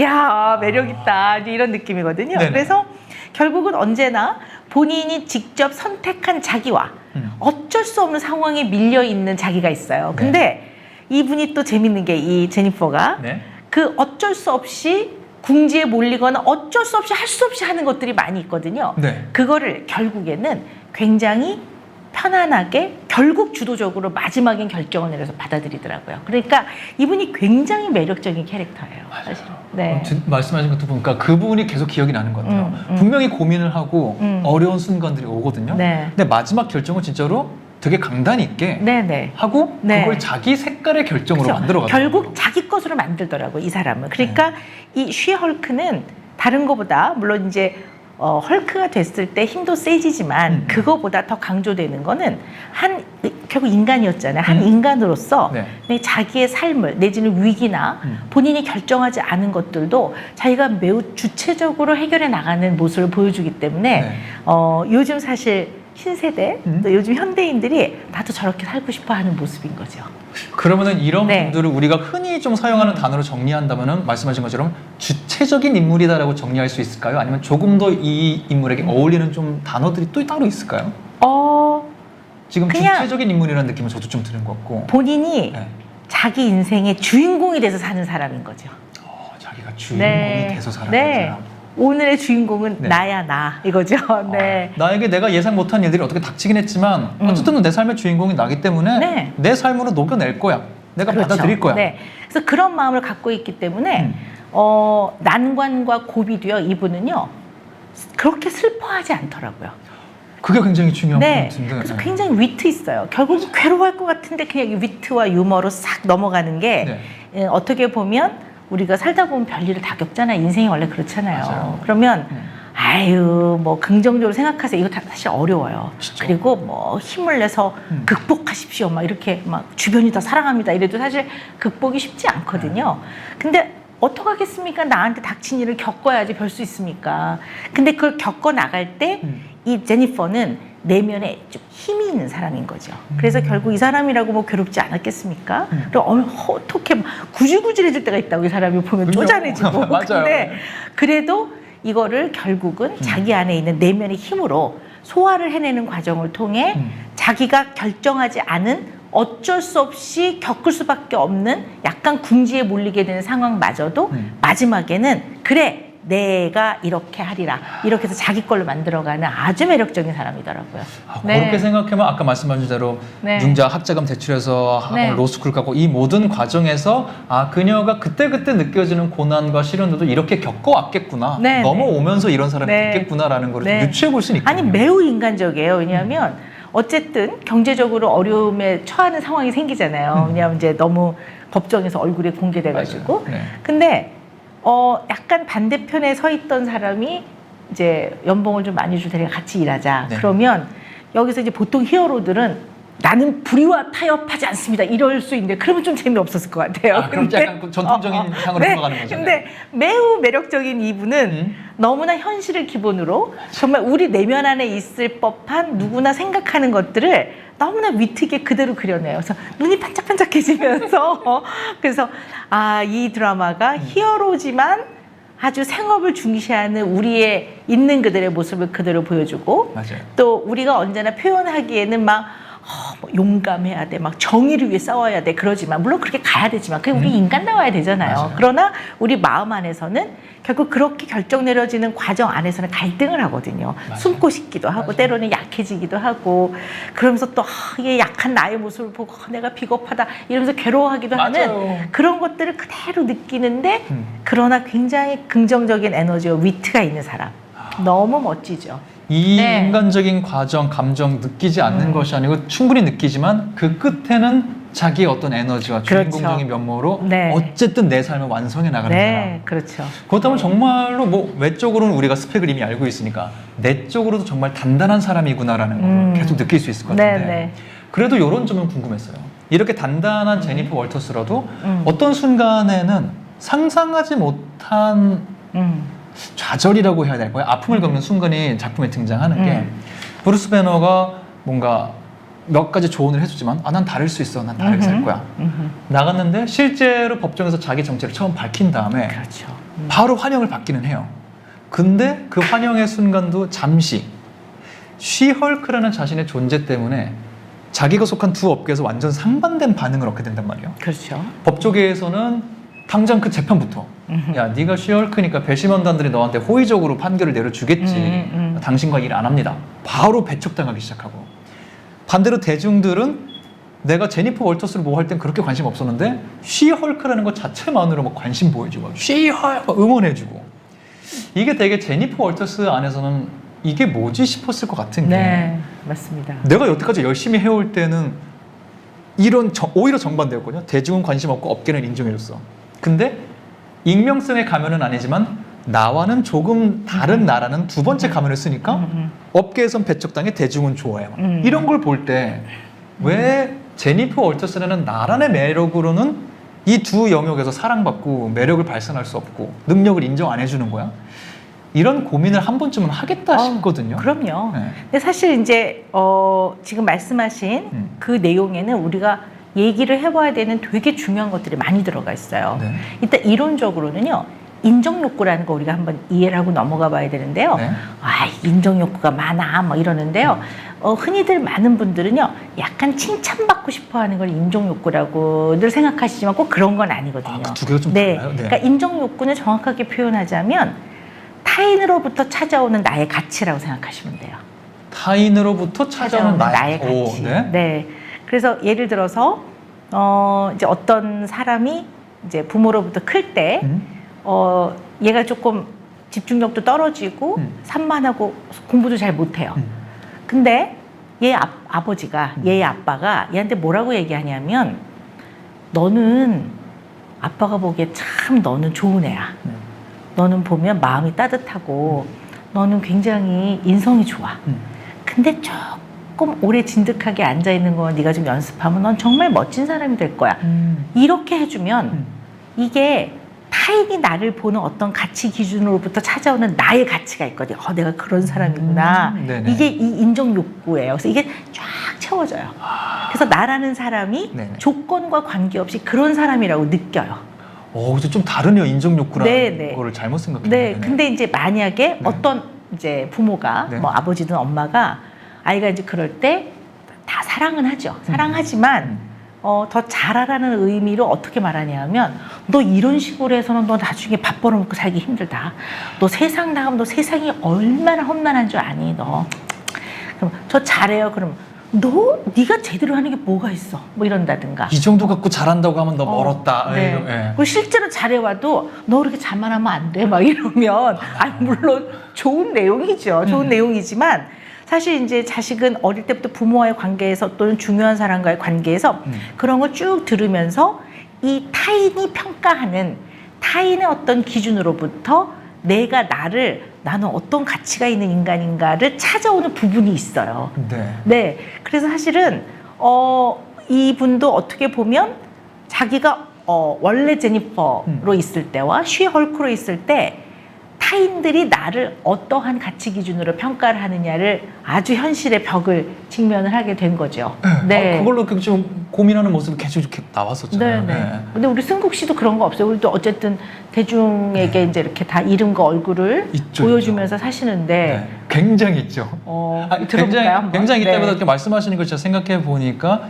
야, 매력있다. 이런 느낌이거든요. 네네. 그래서 결국은 언제나 본인이 직접 선택한 자기와 어쩔 수 없는 상황에 밀려있는 자기가 있어요. 근데 이분이 또 재밌는 게 이 제니퍼가 네. 그 어쩔 수 없이 궁지에 몰리거나 어쩔 수 없이 할 수 없이 하는 것들이 많이 있거든요. 네. 그거를 결국에는 굉장히 편안하게 결국 주도적으로 마지막엔 결정을 내려서 받아들이더라고요. 그러니까 이분이 굉장히 매력적인 캐릭터예요. 사실. 네. 말씀하신 것도 보니까 그 부분이 계속 기억이 나는 것 같아요. 분명히 고민을 하고 어려운 순간들이 오거든요. 네. 근데 마지막 결정은 진짜로 되게 강단 있게 네네. 하고 네. 그걸 자기 색깔의 결정으로 그렇죠. 만들어가더라고요. 결국 자기 것으로 만들더라고요, 이 사람은. 그러니까 이 쉬헐크는 다른 거보다 물론 이제 헐크가 됐을 때 힘도 세지지만 그거보다 더 강조되는 거는 결국 인간이었잖아요. 한 인간으로서 네. 자기의 삶을 내지는 위기나 본인이 결정하지 않은 것들도 자기가 매우 주체적으로 해결해 나가는 모습을 보여주기 때문에 네. 요즘 사실 신세대 또 요즘 현대인들이 나도 저렇게 살고 싶어하는 모습인 거죠. 그러면은 이런 네. 분들을 우리가 흔히 좀 사용하는 단어로 정리한다면은 말씀하신 것처럼 주체적인 인물이다라고 정리할 수 있을까요? 아니면 조금 더 이 인물에게 어울리는 좀 단어들이 또 따로 있을까요? 지금 그냥 주체적인 인물이라는 느낌은 저도 좀 드는 것 같고 본인이 네. 자기 인생의 주인공이 돼서 사는 사람인 거죠. 자기가 주인공이 돼서 살아가는 사람. 오늘의 주인공은 네. 나야 나 이거죠. 네. 나에게 내가 예상 못한 일들이 어떻게 닥치긴 했지만 어쨌든 내 삶의 주인공이 나기 때문에 네. 내 삶으로 녹여낼 거야. 내가 그렇죠. 받아들일 거야. 네. 그래서 그런 마음을 갖고 있기 때문에 난관과 고비도요. 이분은요 그렇게 슬퍼하지 않더라고요. 그게 굉장히 중요한 네. 포인트인데. 그래서 굉장히 위트 있어요. 결국 괴로워할 것 같은데 그냥 이 위트와 유머로 싹 넘어가는 게 어떻게 보면 우리가 살다 보면 별일을 다 겪잖아요. 인생이 원래 그렇잖아요. 맞아요. 그러면 아유 뭐 긍정적으로 생각하세요. 이거 다 사실 어려워요. 진짜. 그리고 뭐 힘을 내서 극복하십시오. 막 이렇게 막 주변이 다 사랑합니다. 이래도 사실 극복이 쉽지 않거든요. 근데 어떡하겠습니까? 나한테 닥친 일을 겪어야지 별 수 있습니까? 근데 그걸 겪어 나갈 때 이 제니퍼는 내면에 좀 힘이 있는 사람인 거죠. 그래서 결국 이 사람이라고 뭐 괴롭지 않았겠습니까? 그리고 어떻게 구질구질해질 때가 있다고 이 사람이 보면 그럼요. 쪼잔해지고. 맞아요. 근데 그래도 이거를 결국은 자기 안에 있는 내면의 힘으로 소화를 해내는 과정을 통해 자기가 결정하지 않은 어쩔 수 없이 겪을 수밖에 없는 약간 궁지에 몰리게 되는 상황마저도 마지막에는 그래 내가 이렇게 하리라 이렇게 해서 자기 걸로 만들어가는 아주 매력적인 사람이더라고요. 그렇게 생각하면 아까 말씀하신 대로 융자 학자금 대출해서 로스쿨 가고 이 모든 과정에서 그녀가 그때그때 느껴지는 고난과 시련들도 이렇게 겪어왔겠구나. 넘어오면서 이런 사람이 됐겠구나라는 걸 유추해 볼 수는 있거든요. 아니 매우 인간적이에요. 왜냐하면 어쨌든 경제적으로 어려움에 처하는 상황이 생기잖아요. 왜냐하면 이제 너무 법정에서 얼굴이 공개돼가지고. 근데 약간 반대편에 서 있던 사람이 이제 연봉을 좀 많이 줄 테니까 같이 일하자. 그러면 여기서 이제 보통 히어로들은 나는 불의와 타협하지 않습니다. 이럴 수 있는데 그러면 좀 재미없었을 것 같아요. 그럼 약간 그 전통적인 상으로 넘어가는 거죠. 근데 매우 매력적인 이분은 너무나 현실을 기본으로 정말 우리 내면 안에 있을 법한 누구나 생각하는 것들을 너무나 위트있게 그대로 그려내요. 그래서 눈이 반짝반짝해지면서 그래서 이 드라마가 히어로지만 아주 생업을 중시하는 우리의 있는 그들의 모습을 그대로 보여주고 또 우리가 언제나 표현하기에는 막 뭐 용감해야 돼, 막 정의를 위해 싸워야 돼 그러지만 물론 그렇게 가야 되지만 그게 우리 인간 나와야 되잖아요. 그러나 우리 마음 안에서는 결국 그렇게 결정 내려지는 과정 안에서는 갈등을 하거든요. 숨고 싶기도 하고 때로는 약해지기도 하고 그러면서 또 이게 약한 나의 모습을 보고 내가 비겁하다 이러면서 괴로워하기도 하는 그런 것들을 그대로 느끼는데 그러나 굉장히 긍정적인 에너지와 위트가 있는 사람. 너무 멋지죠. 이 인간적인 과정, 감정 느끼지 않는 것이 아니고 충분히 느끼지만 그 끝에는 자기의 어떤 에너지와 주인공적인 면모로 어쨌든 내 삶을 완성해 나가는 사람. 그렇죠. 그렇다면 정말로 뭐 외적으로는 우리가 스펙을 이미 알고 있으니까 내적으로도 정말 단단한 사람이구나라는 걸 계속 느낄 수 있을 것 같은데 그래도 이런 점은 궁금했어요. 이렇게 단단한 제니퍼 월터스라도 어떤 순간에는 상상하지 못한 좌절이라고 해야 될까요? 아픔을 겪는 순간이 작품에 등장하는 게 브루스 배너가 뭔가 몇 가지 조언을 해주지만 난 다를 수 있어. 난 다르게 살 거야. 나갔는데 실제로 법정에서 자기 정체를 처음 밝힌 다음에 바로 환영을 받기는 해요. 근데 그 환영의 순간도 잠시 쉬헐크라는 자신의 존재 때문에 자기가 속한 두 업계에서 완전 상반된 반응을 얻게 된단 말이에요. 그렇죠. 법조계에서는 당장 그 재판부터 야 네가 쉬헐크니까 배심원단들이 너한테 호의적으로 판결을 내려주겠지. 당신과 일 안 합니다. 바로 배척당하기 시작하고 반대로 대중들은 내가 제니퍼 월터스를 뭐 할 땐 그렇게 관심 없었는데 쉬헐크라는 것 자체만으로 막 관심 보여주고 쉬헐크 응원해주고 이게 되게 제니퍼 월터스 안에서는 이게 뭐지 싶었을 것 같은 게 맞습니다. 내가 여태까지 열심히 해올 때는 이런 오히려 정반대였거든요. 대중은 관심 없고 업계는 인정해줬어. 근데 익명성의 가면은 아니지만 나와는 조금 다른 나라는 두 번째 가면을 쓰니까 업계에선 배척당해 대중은 좋아해. 이런 걸 볼 때 왜 제니퍼 월터스라는 나란의 매력으로는 이 두 영역에서 사랑받고 매력을 발산할 수 없고 능력을 인정 안 해주는 거야? 이런 고민을 한 번쯤은 하겠다 싶거든요. 그럼요. 근데 사실 이제 지금 말씀하신 그 내용에는 우리가 얘기를 해봐야 되는 되게 중요한 것들이 많이 들어가 있어요. 일단 이론적으로는요. 인정욕구라는 거 우리가 한번 이해를 하고 넘어가 봐야 되는데요. 인정욕구가 많아 뭐 이러는데요. 흔히들 많은 분들은요. 약간 칭찬받고 싶어하는 걸 인정욕구라고 늘 생각하시지만 꼭 그런 건 아니거든요. 그 두 개가 좀 달라요? 그러니까 인정욕구는 정확하게 표현하자면 타인으로부터 찾아오는 나의 가치라고 생각하시면 돼요. 타인으로부터 찾아오는 나의 가치. 그래서 예를 들어서 이제 어떤 사람이 이제 부모로부터 클 때 얘가 조금 집중력도 떨어지고 산만하고 공부도 잘 못해요. 근데 얘 아버지가 얘의 아빠가 얘한테 뭐라고 얘기하냐면 너는 아빠가 보기에 참 너는 좋은 애야. 너는 보면 마음이 따뜻하고 너는 굉장히 인성이 좋아. 근데 조금 오래 진득하게 앉아있는 거 네가 좀 연습하면 넌 정말 멋진 사람이 될 거야. 이렇게 해주면 이게 타인이 나를 보는 어떤 가치 기준으로부터 찾아오는 나의 가치가 있거든요. 내가 그런 사람이구나. 이게 이 인정 욕구예요. 그래서 이게 쫙 채워져요. 그래서 나라는 사람이 조건과 관계없이 그런 사람이라고 느껴요. 그래서 좀 다르네요. 인정 욕구라는 거를 잘못 생각했는데. 근데 이제 만약에 어떤 이제 부모가 뭐 아버지든 엄마가 아이가 이제 그럴 때 다 사랑은 하죠. 사랑하지만 더 잘하라는 의미로 어떻게 말하냐면 너 이런 식으로 해서는 너 나중에 밥 벌어먹고 살기 힘들다. 너 세상 나가면 너 세상이 얼마나 험난한 줄 아니 너. 그럼 저 잘해요. 그럼 네가 제대로 하는 게 뭐가 있어? 뭐 이런다든가. 이 정도 갖고 잘한다고 하면 너 멀었다. 네. 예. 그리고 실제로 잘해와도 너 그렇게 자만하면 안 돼. 막 이러면 물론 좋은 내용이죠. 좋은 내용이지만 사실 이제 자식은 어릴 때부터 부모와의 관계에서 또는 중요한 사람과의 관계에서 그런 걸 쭉 들으면서 이 타인이 평가하는 타인의 어떤 기준으로부터 내가 나는 어떤 가치가 있는 인간인가를 찾아오는 부분이 있어요. 네. 네. 그래서 사실은 이분도 어떻게 보면 자기가 원래 제니퍼로 있을 때와 쉬 헐크로 있을 때 타인들이 나를 어떠한 가치 기준으로 평가를 하느냐를 아주 현실의 벽을 직면을 하게 된 거죠. 네. 그걸로 좀 고민하는 모습이 계속 이렇게 나왔었잖아요. 네. 근데 우리 승국 씨도 그런 거 없어요. 우리도 어쨌든 대중에게 이제 이렇게 다 이름과 얼굴을 있죠, 보여주면서 사시는데 네. 굉장히 있죠. 들어볼까요, 한번? 굉장히 네. 이때마다 이렇게 말씀하시는 걸 제가 생각해 보니까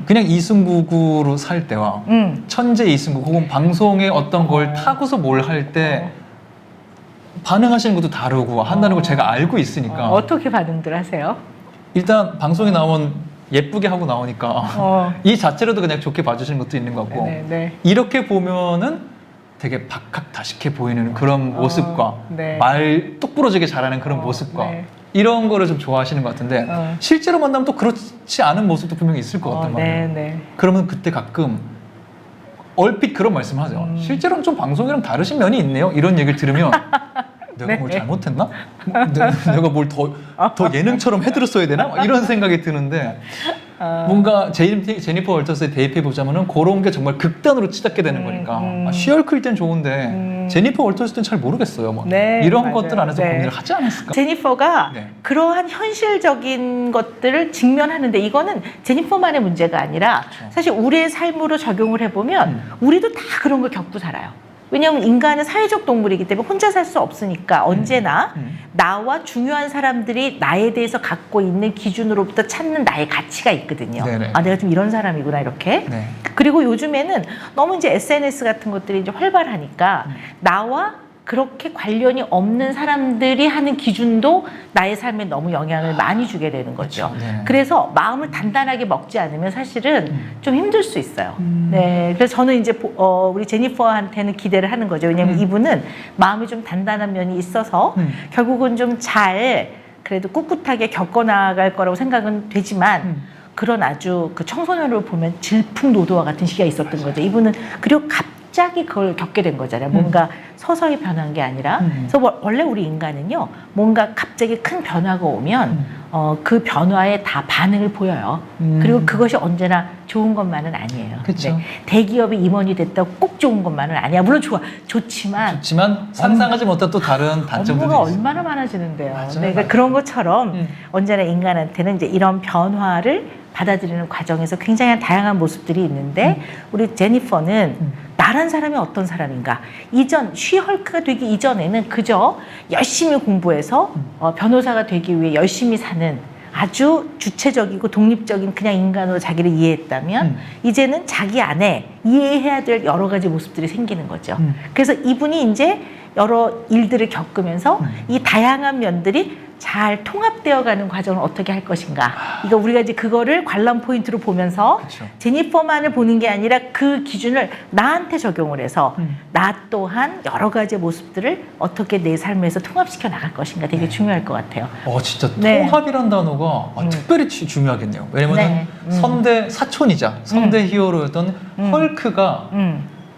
그냥 이승국으로 살 때와 천재 이승국 혹은 방송의 어떤 걸 타고서 뭘 할 때 반응하시는 것도 다르고 한다는 걸 제가 알고 있으니까 어떻게 반응들 하세요? 일단 방송에 나오면 예쁘게 하고 나오니까 이 자체로도 그냥 좋게 봐주시는 것도 있는 것 같고 네. 이렇게 보면은 되게 박학다식해 보이는 그런 모습과 네. 말 똑부러지게 잘하는 그런 모습과 네. 이런 거를 좀 좋아하시는 것 같은데 실제로 만나면 또 그렇지 않은 모습도 분명히 있을 것 같단 말이에요. 네. 그러면 그때 가끔 얼핏 그런 말씀을 하죠. 실제로는 좀 방송이랑 다르신 면이 있네요. 이런 얘기를 들으면 내가 뭘 잘못했나? 내가 뭘 더 예능처럼 해드렸어야 되나? 이런 생각이 드는데 뭔가 제니퍼 월터스에 대입해 보자면은 그런 게 정말 극단으로 치닫게 되는 거니까 쉬얼크일 땐 좋은데 제니퍼 월터스 때는 잘 모르겠어요. 뭐 네, 이런 맞아요. 것들 안에서 네. 고민을 하지 않았을까? 제니퍼가 네. 그러한 현실적인 것들을 직면하는데 이거는 제니퍼만의 문제가 아니라 사실 우리의 삶으로 적용을 해보면 우리도 다 그런 걸 겪고 살아요. 왜냐하면 인간은 사회적 동물이기 때문에 혼자 살 수 없으니까 언제나 나와 중요한 사람들이 나에 대해서 갖고 있는 기준으로부터 찾는 나의 가치가 있거든요. 네네. 아, 내가 좀 이런 사람이구나 이렇게. 네. 그리고 요즘에는 너무 이제 SNS 같은 것들이 이제 활발하니까 나와 그렇게 관련이 없는 사람들이 하는 기준도 나의 삶에 너무 영향을 많이 주게 되는 거죠. 그렇죠. 네. 그래서 마음을 단단하게 먹지 않으면 사실은 좀 힘들 수 있어요. 네, 그래서 저는 이제 우리 제니퍼한테는 기대를 하는 거죠. 왜냐하면 이분은 마음이 좀 단단한 면이 있어서 결국은 좀 잘 그래도 꿋꿋하게 겪어나갈 거라고 생각은 되지만 그런 아주 그 청소년을 보면 질풍노도와 같은 시기가 있었던 거죠. 이분은 그리고 갑자기 그걸 겪게 된 거잖아요. 뭔가 서서히 변한 게 아니라. 그래서 원래 우리 인간은요, 뭔가 갑자기 큰 변화가 오면 그 변화에 다 반응을 보여요. 그리고 그것이 언제나 좋은 것만은 아니에요. 그쵸. 대기업의 임원이 됐다고 꼭 좋은 것만은 아니야. 물론 좋지만 상상하지 못한 또 다른 단점들도 업무가 있어요. 얼마나 많아지는데요. 맞아요, 그러니까 맞아요. 그런 것처럼 언제나 인간한테는 이제 이런 변화를 받아들이는 과정에서 굉장히 다양한 모습들이 있는데 우리 제니퍼는 나란 사람이 어떤 사람인가? 쉬헐크가 되기 이전에는 그저 열심히 공부해서 변호사가 되기 위해 열심히 사는 아주 주체적이고 독립적인 그냥 인간으로 자기를 이해했다면 이제는 자기 안에 이해해야 될 여러 가지 모습들이 생기는 거죠. 그래서 이분이 이제 여러 일들을 겪으면서 이 다양한 면들이 잘 통합되어 가는 과정을 어떻게 할 것인가. 이거 우리가 이제 그거를 관람 포인트로 보면서 그쵸. 제니퍼만을 보는 게 아니라 그 기준을 나한테 적용을 해서 나 또한 여러 가지의 모습들을 어떻게 내 삶에서 통합시켜 나갈 것인가 되게 중요할 것 같아요. 진짜 네. 통합이란 단어가 특별히 중요하겠네요. 왜냐면 네. 선대 사촌이자 선대 히어로였던 헐크가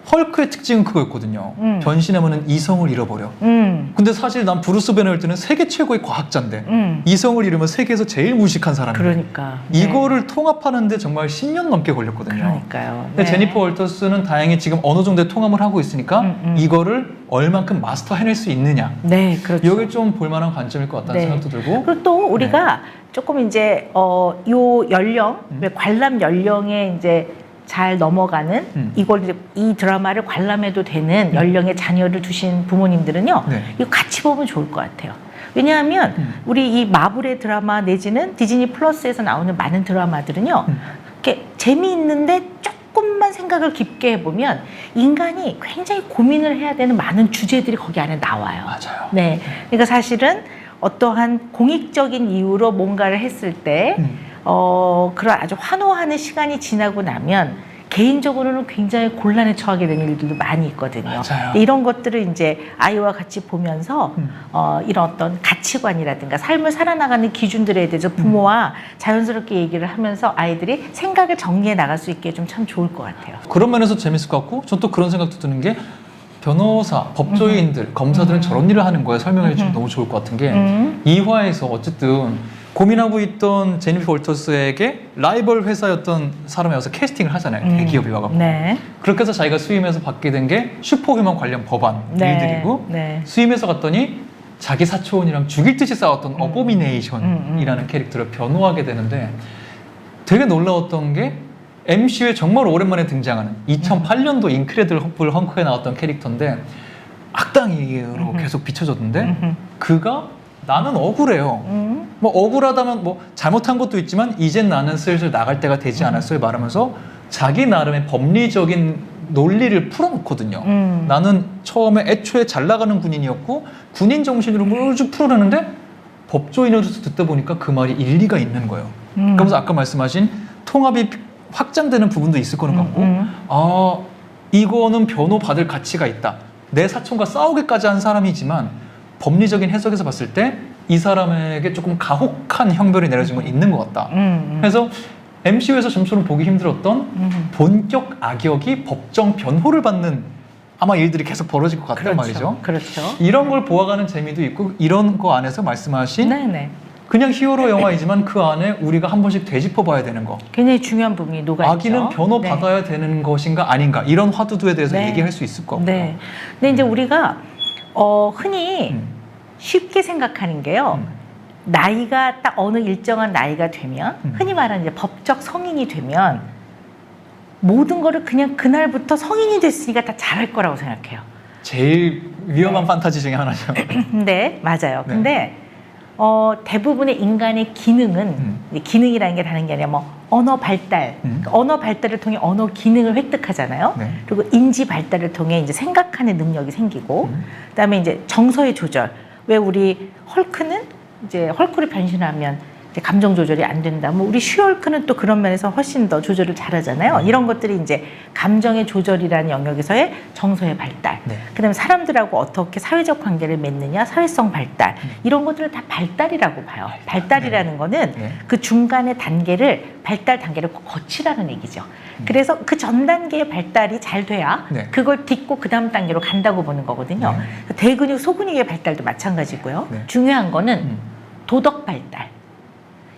헐크의 특징은 그거였거든요. 변신하면 이성을 잃어버려. 근데 사실 난 브루스 배너일 때는 세계 최고의 과학자인데 이성을 잃으면 세계에서 제일 무식한 사람이에요. 그러니까. 네. 이거를 통합하는데 정말 10년 넘게 걸렸거든요. 그러니까요. 근데 제니퍼 월터스는 다행히 지금 어느 정도의 통합을 하고 있으니까 이거를 얼만큼 마스터 해낼 수 있느냐. 네, 그렇죠. 여기 좀 볼만한 관점일 것 같다는 생각도 들고. 그리고 또 우리가 조금 이제 요 연령, 관람 연령에 이제 잘 넘어가는 이걸 이제 이 드라마를 관람해도 되는 연령의 자녀를 두신 부모님들은요, 네. 이거 같이 보면 좋을 것 같아요. 왜냐하면 우리 이 마블의 드라마 내지는 디즈니 플러스에서 나오는 많은 드라마들은요. 이렇게 재미있는데 조금만 생각을 깊게 해보면 인간이 굉장히 고민을 해야 되는 많은 주제들이 거기 안에 나와요. 맞아요. 네. 그러니까 사실은 어떠한 공익적인 이유로 뭔가를 했을 때 그런 아주 환호하는 시간이 지나고 나면 개인적으로는 굉장히 곤란에 처하게 되는 일들도 많이 있거든요. 맞아요. 이런 것들을 이제 아이와 같이 보면서 이런 어떤 가치관이라든가 삶을 살아나가는 기준들에 대해서 부모와 자연스럽게 얘기를 하면서 아이들이 생각을 정리해 나갈 수 있게 좀 참 좋을 것 같아요. 그런 면에서 재밌을 것 같고 전 또 그런 생각도 드는 게 변호사, 법조인들, 검사들은 저런 일을 하는 거에 설명해 주면 너무 좋을 것 같은 게 2화에서 어쨌든 고민하고 있던 제니퍼 월터스에게 라이벌 회사였던 사람이 와서 캐스팅을 하잖아요. 대기업이 와가지고. 네. 그렇게 해서 자기가 수임해서 받게 된 게 슈퍼휴먼 관련 법안 네. 일들이고 네. 수임해서 갔더니 자기 사촌이랑 죽일 듯이 싸웠던 어보미네이션이라는 캐릭터를 변호하게 되는데 되게 놀라웠던 게 MCU에 정말 오랜만에 등장하는 2008년도 인크레디블 헝크에 나왔던 캐릭터인데 악당으로 계속 비춰졌는데 그가 나는 억울해요. 뭐 억울하다면 뭐 잘못한 것도 있지만 이젠 나는 슬슬 나갈 때가 되지 않았어요 말하면서 자기 나름의 법리적인 논리를 풀어놓거든요. 나는 처음에 애초에 잘 나가는 군인이었고 군인 정신으로 쭉 풀어내는데 법조인으로서 듣다 보니까 그 말이 일리가 있는 거예요. 그러면서 아까 말씀하신 통합이 확장되는 부분도 있을 거는 같고 아 이거는 변호 받을 가치가 있다. 내 사촌과 싸우기까지 한 사람이지만 법리적인 해석에서 봤을 때 이 사람에게 조금 가혹한 형벌이 내려진 건 있는 것 같다. 그래서 MCU에서 점수는 보기 힘들었던 본격 악역이 법정 변호를 받는 아마 일들이 계속 벌어질 것 같단 말이죠. 그렇죠. 이런 걸 보아가는 재미도 있고 이런 거 안에서 말씀하신 네네. 그냥 히어로 영화이지만 그 안에 우리가 한 번씩 되짚어봐야 되는 거. 굉장히 중요한 부분이 녹아있죠. 아기는 변호 네. 받아야 되는 것인가 아닌가 이런 화두에 대해서 네. 얘기할 수 있을 것 같고요. 네. 근데 이제 우리가 흔히 쉽게 생각하는 게요. 나이가 딱 어느 일정한 나이가 되면 흔히 말하는 이제 법적 성인이 되면 모든 거를 그냥 그날부터 성인이 됐으니까 다 잘할 거라고 생각해요. 제일 위험한 판타지 중에 하나죠. 네, 맞아요. 네. 근데 대부분의 인간의 기능은 이제 기능이라는 게 다른 게 아니라 뭐 언어 발달, 그러니까 언어 발달을 통해 언어 기능을 획득하잖아요. 네. 그리고 인지 발달을 통해 이제 생각하는 능력이 생기고, 그다음에 이제 정서의 조절. 왜 우리 헐크는 이제 헐크로 변신하면 이제 감정 조절이 안 된다. 뭐 우리 슈헐크는 또 그런 면에서 훨씬 더 조절을 잘하잖아요. 이런 것들이 이제 감정의 조절이라는 영역에서의 정서의 발달. 네. 그다음에 사람들하고 어떻게 사회적 관계를 맺느냐, 사회성 발달. 이런 것들을 다 발달이라고 봐요. 발달이라는 거는 네. 그 중간의 단계를 발달 단계를 거치라는 얘기죠. 그래서 그 전 단계의 발달이 잘 돼야 네. 그걸 딛고 그 다음 단계로 간다고 보는 거거든요. 대근육, 소근육의 발달도 마찬가지고요. 네. 중요한 거는 도덕 발달.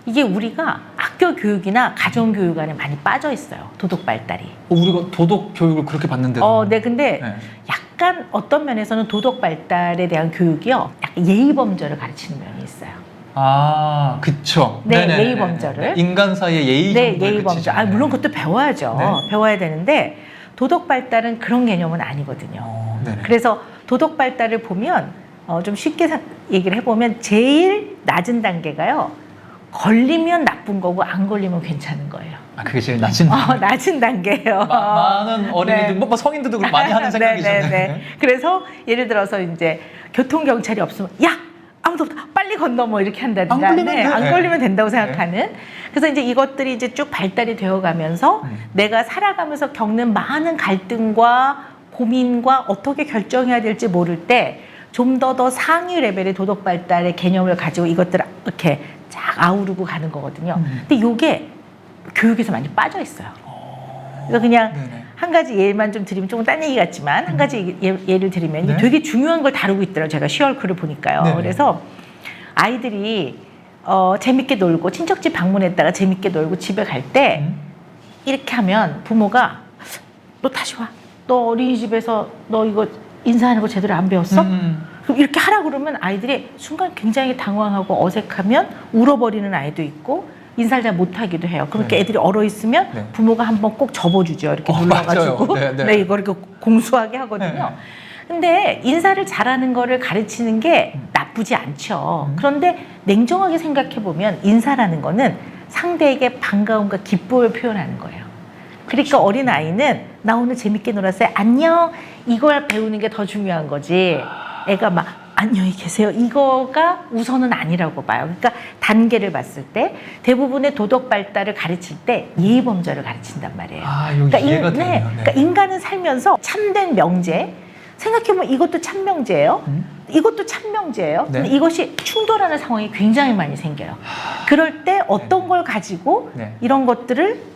이게 우리가 학교 교육이나 가정 교육 안에 많이 빠져 있어요. 도덕 발달이. 우리가 도덕 교육을 그렇게 받는데. 네, 근데 네. 약간 어떤 면에서는 도덕 발달에 대한 교육이요, 약간 예의 범절을 가르치는 면이 있어요. 아, 그쵸. 네, 네네네네. 예의 범절을. 인간 사이의 예의 네, 정도를 예의 범절. 그치죠. 물론 그것도 배워야죠. 네. 배워야 되는데 도덕 발달은 그런 개념은 아니거든요. 네네. 그래서 도덕 발달을 보면 좀 쉽게 얘기를 해보면 제일 낮은 단계가요, 걸리면 나쁜 거고 안 걸리면 괜찮은 거예요. 아, 그게 제일 낮은. 낮은 단계예요. 많은 어린이들, 네. 뭐 성인들도 많이 하는 생각이죠. 네. 그래서 예를 들어서 이제 교통 경찰이 없으면 야, 아무도 없다, 빨리 건너, 뭐 이렇게 한다든가. 안 걸리면 돼. 안 네. 걸리면 된다고 생각하는. 그래서 이제 이것들이 이제 쭉 발달이 되어가면서 내가 살아가면서 겪는 많은 갈등과 고민과 어떻게 결정해야 될지 모를 때 좀 더 상위 레벨의 도덕 발달의 개념을 가지고 이것들을 이렇게 쫙 아우르고 가는 거거든요. 근데 이게 교육에서 많이 빠져 있어요. 그래서 그냥 네네. 한 가지 예만 좀 드리면 조금 딴 얘기 같지만 한 가지 예를 드리면 이게 네. 되게 중요한 걸 다루고 있더라고요. 제가 슈헐크를 보니까요. 네네. 그래서 아이들이 재밌게 놀고 친척집 방문했다가 재밌게 놀고 집에 갈 때 이렇게 하면 부모가 너 다시 와. 너 어린이집에서 너 이거 인사하는 거 제대로 안 배웠어? 그럼 이렇게 하라 그러면 아이들이 순간 굉장히 당황하고 어색하면 울어버리는 아이도 있고 인사를 잘 못하기도 해요. 그렇게 네. 애들이 얼어있으면 네. 부모가 한번 꼭 접어주죠. 이렇게 눌러가지고 맞아요. 네, 네. 네, 이걸 이렇게 공수하게 하거든요. 네. 근데 인사를 잘하는 거를 가르치는 게 나쁘지 않죠. 그런데 냉정하게 생각해 보면 인사라는 거는 상대에게 반가움과 기쁨을 표현하는 거예요. 그러니까 어린 아이는 나 오늘 재밌게 놀았어요. 안녕. 이걸 배우는 게 더 중요한 거지. 애가 막 안녕히 계세요. 이거가 우선은 아니라고 봐요. 그러니까 단계를 봤을 때 대부분의 도덕 발달을 가르칠 때 예의 범절을 가르친단 말이에요. 아, 여기 이해가 되네요. 네. 그러니까 인간은 살면서 참된 명제, 생각해보면 이것도 참 명제예요. 이것도 참 명제예요. 네. 근데 이것이 충돌하는 상황이 굉장히 많이 생겨요. 그럴 때 어떤 걸 가지고 네. 이런 것들을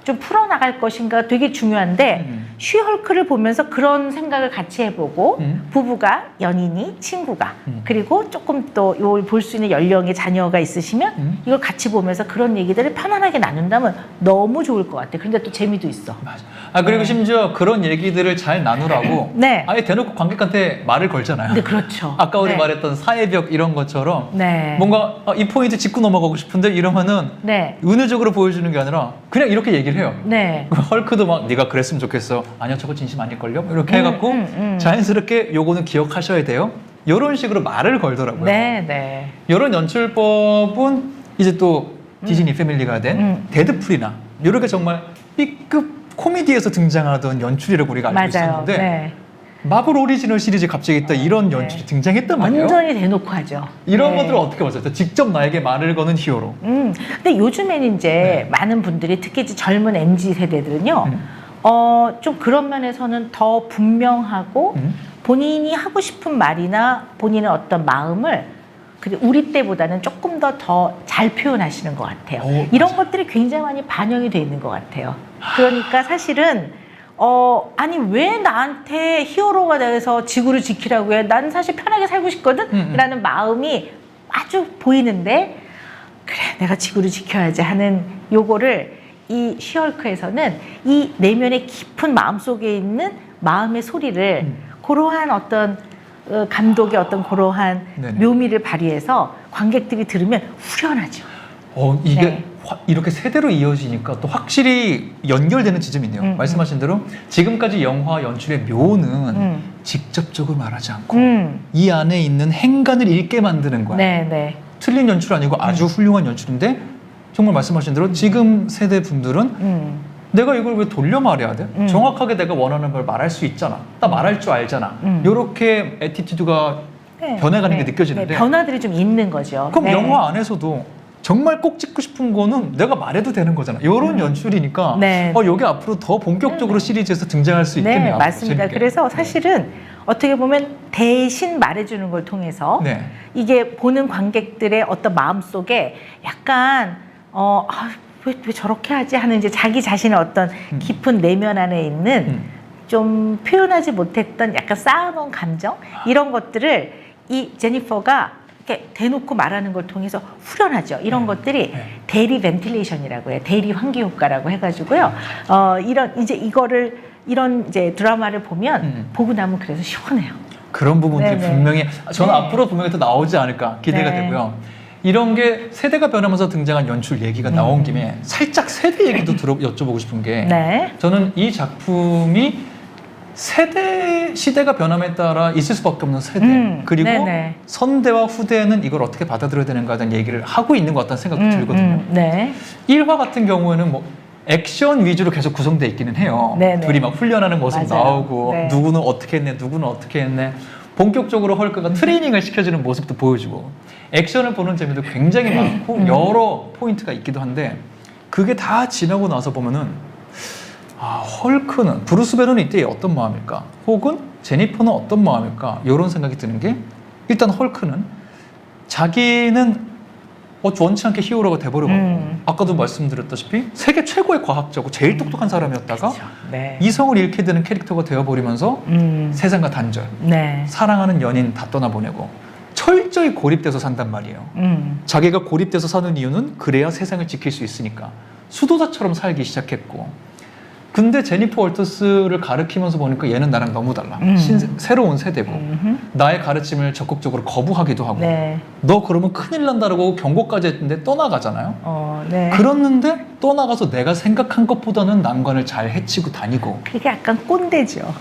좀 풀어나갈 것인가 되게 중요한데 쉬헐크를 보면서 그런 생각을 같이 해보고 부부가, 연인이, 친구가 그리고 조금 또 이걸 볼 수 있는 연령의 자녀가 있으시면 이걸 같이 보면서 그런 얘기들을 편안하게 나눈다면 너무 좋을 것 같아요. 근데 또 재미도 있어. 맞아. 아 그리고 심지어 그런 얘기들을 잘 나누라고 네. 아예 대놓고 관객한테 말을 걸잖아요. 네, 그렇죠. 아까 우리 네. 말했던 사회벽 이런 것처럼 네. 뭔가 이 포인트 짚고 넘어가고 싶은데 이러면은 네. 은유적으로 보여주는 게 아니라 그냥 이렇게 얘기를 해요. 네. 헐크도 막 네가 그랬으면 좋겠어. 아니야 저거 진심 아닐걸요? 이렇게 해갖고 자연스럽게 요거는 기억하셔야 돼요. 이런 식으로 말을 걸더라고요. 네, 네. 이런 연출법은 이제 또 디즈니 패밀리가 된 데드풀이나 이렇게 정말 B급 코미디에서 등장하던 연출이라고 우리가 알고 맞아요. 있었는데 네. 마블 오리지널 시리즈 갑자기 또 이런 연출이 등장했단 말이에요. 완전히 대놓고 하죠. 이런 네. 것들을 어떻게 보셨어요? 직접 나에게 말을 거는 히어로. 근데 요즘에는 이제 네. 많은 분들이 특히 이제 젊은 MZ 세대들은요, 좀 그런 면에서는 더 분명하고 본인이 하고 싶은 말이나 본인의 어떤 마음을 우리 때보다는 조금 더 잘 표현하시는 것 같아요. 이런 것들이 굉장히 많이 반영이 돼 있는 것 같아요. 그러니까 사실은 아니 왜 나한테 히어로가 돼서 지구를 지키라고 해? 나는 사실 편하게 살고 싶거든? 라는 마음이 아주 보이는데 그래 내가 지구를 지켜야지 하는 요거를 이 쉬헐크에서는 이 내면의 깊은 마음속에 있는 마음의 소리를 그러한 어떤 감독의 어떤 그러한 네네. 묘미를 발휘해서 관객들이 들으면 후련하죠. 이게 네. 이렇게 세대로 이어지니까 또 확실히 연결되는 지점이 있네요. 말씀하신 대로 지금까지 영화 연출의 묘는 직접적으로 말하지 않고 이 안에 있는 행간을 읽게 만드는 거야. 네, 네. 틀린 연출 아니고 아주 훌륭한 연출인데 정말 말씀하신 대로 지금 세대 분들은 내가 이걸 왜 돌려 말해야 돼? 정확하게 내가 원하는 걸 말할 수 있잖아. 나 말할 줄 알잖아. 이렇게 애티튜드가 네, 변해가는 네, 게 느껴지는데 네, 변화들이 좀 있는 거죠. 그럼 네. 영화 안에서도 정말 꼭 찍고 싶은 거는 내가 말해도 되는 거잖아. 이런 연출이니까 네. 여기 앞으로 더 본격적으로 시리즈에서 등장할 수 있겠네요. 네, 앞으로 맞습니다. 재밌게. 그래서 사실은 어떻게 보면 대신 말해주는 걸 통해서 네. 이게 보는 관객들의 어떤 마음 속에 약간 왜 저렇게 하지 하는 이제 자기 자신의 어떤 깊은 내면 안에 있는 좀 표현하지 못했던 약간 쌓아놓은 감정 이런 것들을 이 제니퍼가 이렇게 대놓고 말하는 걸 통해서 후련하죠. 이런 것들이 대리 벤틸레이션이라고 해요. 대리 환기 효과라고 해가지고요. 이런 이제 드라마를 보면 보고 나면 그래서 시원해요. 그런 부분들이 네네. 분명히 저는 네. 앞으로 분명히 더 나오지 않을까 기대가 네. 되고요. 이런 게 세대가 변하면서 등장한 연출 얘기가 나온 김에 살짝 세대 얘기도 여쭤보고 싶은 게 네. 저는 이 작품이 시대가 변함에 따라 있을 수밖에 없는 세대 그리고 네네. 선대와 후대는 이걸 어떻게 받아들여야 되는가에 대한 얘기를 하고 있는 것 같다는 생각도 들거든요. 네. 1화 같은 경우에는 뭐 액션 위주로 계속 구성되어 있기는 해요. 네네. 둘이 막 훈련하는 모습 맞아요. 나오고 네. 누구는 어떻게 했네 누구는 어떻게 했네 본격적으로 헐크가 트레이닝을 시켜주는 모습도 보여주고 액션을 보는 재미도 굉장히 많고 여러 포인트가 있기도 한데 그게 다 지나고 나서 보면은 헐크는 브루스 배너는 이때 어떤 마음일까? 혹은 제니퍼는 어떤 마음일까? 이런 생각이 드는 게 일단 헐크는 자기는 원치 않게 히어로가 돼버려가지고 아까도 말씀드렸다시피 세계 최고의 과학자고 제일 똑똑한 사람이었다가 네. 이성을 잃게 되는 캐릭터가 되어버리면서 세상과 단절, 네. 사랑하는 연인 다 떠나보내고 철저히 고립돼서 산단 말이에요. 자기가 고립돼서 사는 이유는 그래야 세상을 지킬 수 있으니까 수도사처럼 살기 시작했고 근데 제니퍼 월터스를 가르치면서 보니까 얘는 나랑 너무 달라. 새로운 세대고 나의 가르침을 적극적으로 거부하기도 하고 네. 너 그러면 큰일 난다라고 경고까지 했는데 떠나가잖아요. 네. 그랬는데 떠나가서 내가 생각한 것보다는 난관을 잘 해치고 다니고 그게 약간 꼰대죠.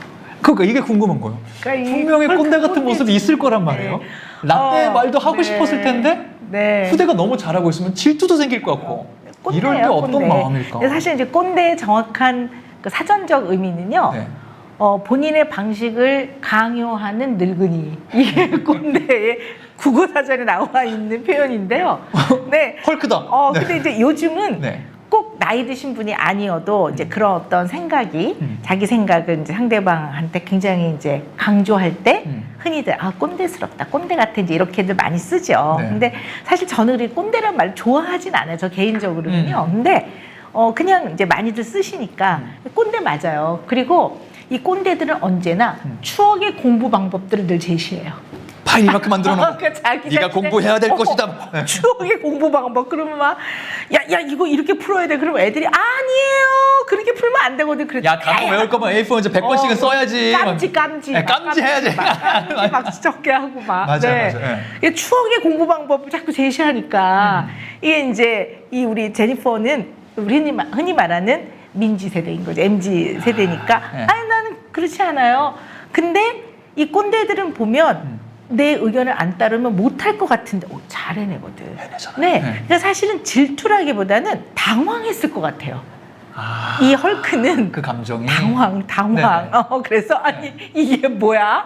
그러니까 이게 궁금한 거예요. 그러니까 이 분명히 헐크 꼰대 같은 꼰대지. 모습이 있을 거란 말이에요. 네. 라떼 말도 하고 네. 싶었을 텐데 네. 후대가 너무 잘하고 있으면 질투도 생길 것 같고 이럴 때 꼰대예요, 어떤 꼰대. 마음일까? 근데 사실 이제 꼰대의 정확한 그 사전적 의미는요. 네. 본인의 방식을 강요하는 늙은이. 이게 꼰대의 국어사전에 나와 있는 표현인데요. 네. 헐크다. 네. 근데 이제 요즘은 네. 꼭 나이 드신 분이 아니어도 이제 그런 어떤 생각이 자기 생각을 이제 상대방한테 굉장히 이제 강조할 때 흔히들 꼰대스럽다, 꼰대 같아 이제 이렇게들 많이 쓰죠. 네. 근데 사실 저는 이 꼰대란 말 좋아하진 않아요. 저 개인적으로는요. 근데 그냥 이제 많이들 쓰시니까 꼰대 맞아요. 그리고 이 꼰대들은 언제나 추억의 공부 방법들을 늘 제시해요. 파일 이만큼 만들어 놓고 그러니까 자기 네가 자신의- 공부해야 될 것이다. 네. 추억의 공부 방법. 그러면 막 야 이거 이렇게 풀어야 돼. 그러면 애들이 아니에요. 그렇게 풀면 안 되거든. 그랬더니 야, 단어 외울 거면 A4 이제 100번씩은 써야지. 깜지. 네, 깜지 해야지. 막 적게 하고 막. 맞아요, 네. 맞아요. 이게 추억의 공부 방법을 자꾸 제시하니까 이게 이제 이 우리 제니퍼는 우리 흔히 말하는 민지 세대인 거죠. MZ 세대니까. 네. 아니 나는 그렇지 않아요. 근데 이 꼰대들은 보면 내 의견을 안 따르면 못할 것 같은데 잘해내거든. 해내잖아요. 네. 네. 그러니까 사실은 질투라기보다는 당황했을 것 같아요. 이 헐크는 그 감정이 당황. 네네. 그래서 아니 이게 뭐야?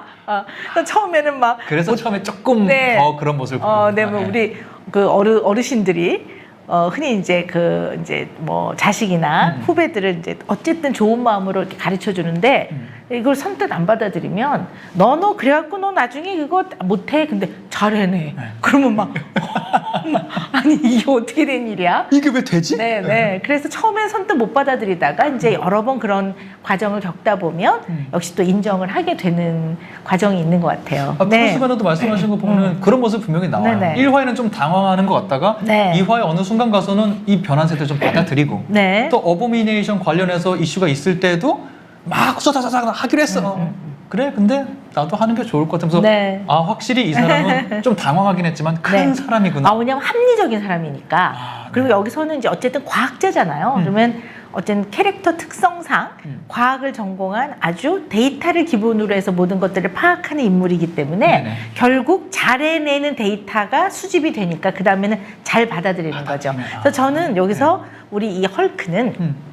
그래서 처음에는 막 그래서 처음에 조금 네. 더 그런 모습을 보여요. 네, 뭐 우리 그 어르신들이 흔히 이제 뭐 자식이나 후배들을 이제 어쨌든 좋은 마음으로 이렇게 가르쳐 주는데 이걸 선뜻 안 받아들이면 너 그래갖고 너 나중에 그거 못해. 근데 잘해내. 그러면 막 아니 이게 어떻게 된 일이야? 이게 왜 되지? 네. 그래서 처음엔 선뜻 못 받아들이다가 이제 여러 번 그런 과정을 겪다 보면 역시 또 인정을 하게 되는 과정이 있는 것 같아요. 프로스베너도 말씀하신 거 보면 그런 모습 분명히 나와요. 네네. 1화에는 좀 당황하는 것 같다가 네. 2화에 어느 순간 가서는 이 변한 세대를 좀 받아들이고 네. 또 어보미네이션 관련해서 이슈가 있을 때도 막 쏘다다닥 하기로 했어. 그래, 근데 나도 하는 게 좋을 것 같으면서 네. 확실히 이 사람은 좀 당황하긴 했지만 큰 네. 사람이구나. 왜냐면 합리적인 사람이니까. 그리고 여기서는 이제 어쨌든 과학자잖아요. 그러면 어쨌든 캐릭터 특성상 과학을 전공한 아주 데이터를 기본으로 해서 모든 것들을 파악하는 인물이기 때문에 네네. 결국 잘해내는 데이터가 수집이 되니까 그 다음에는 잘 받아들이는 거죠. 그래서 저는 여기서 우리 이 헐크는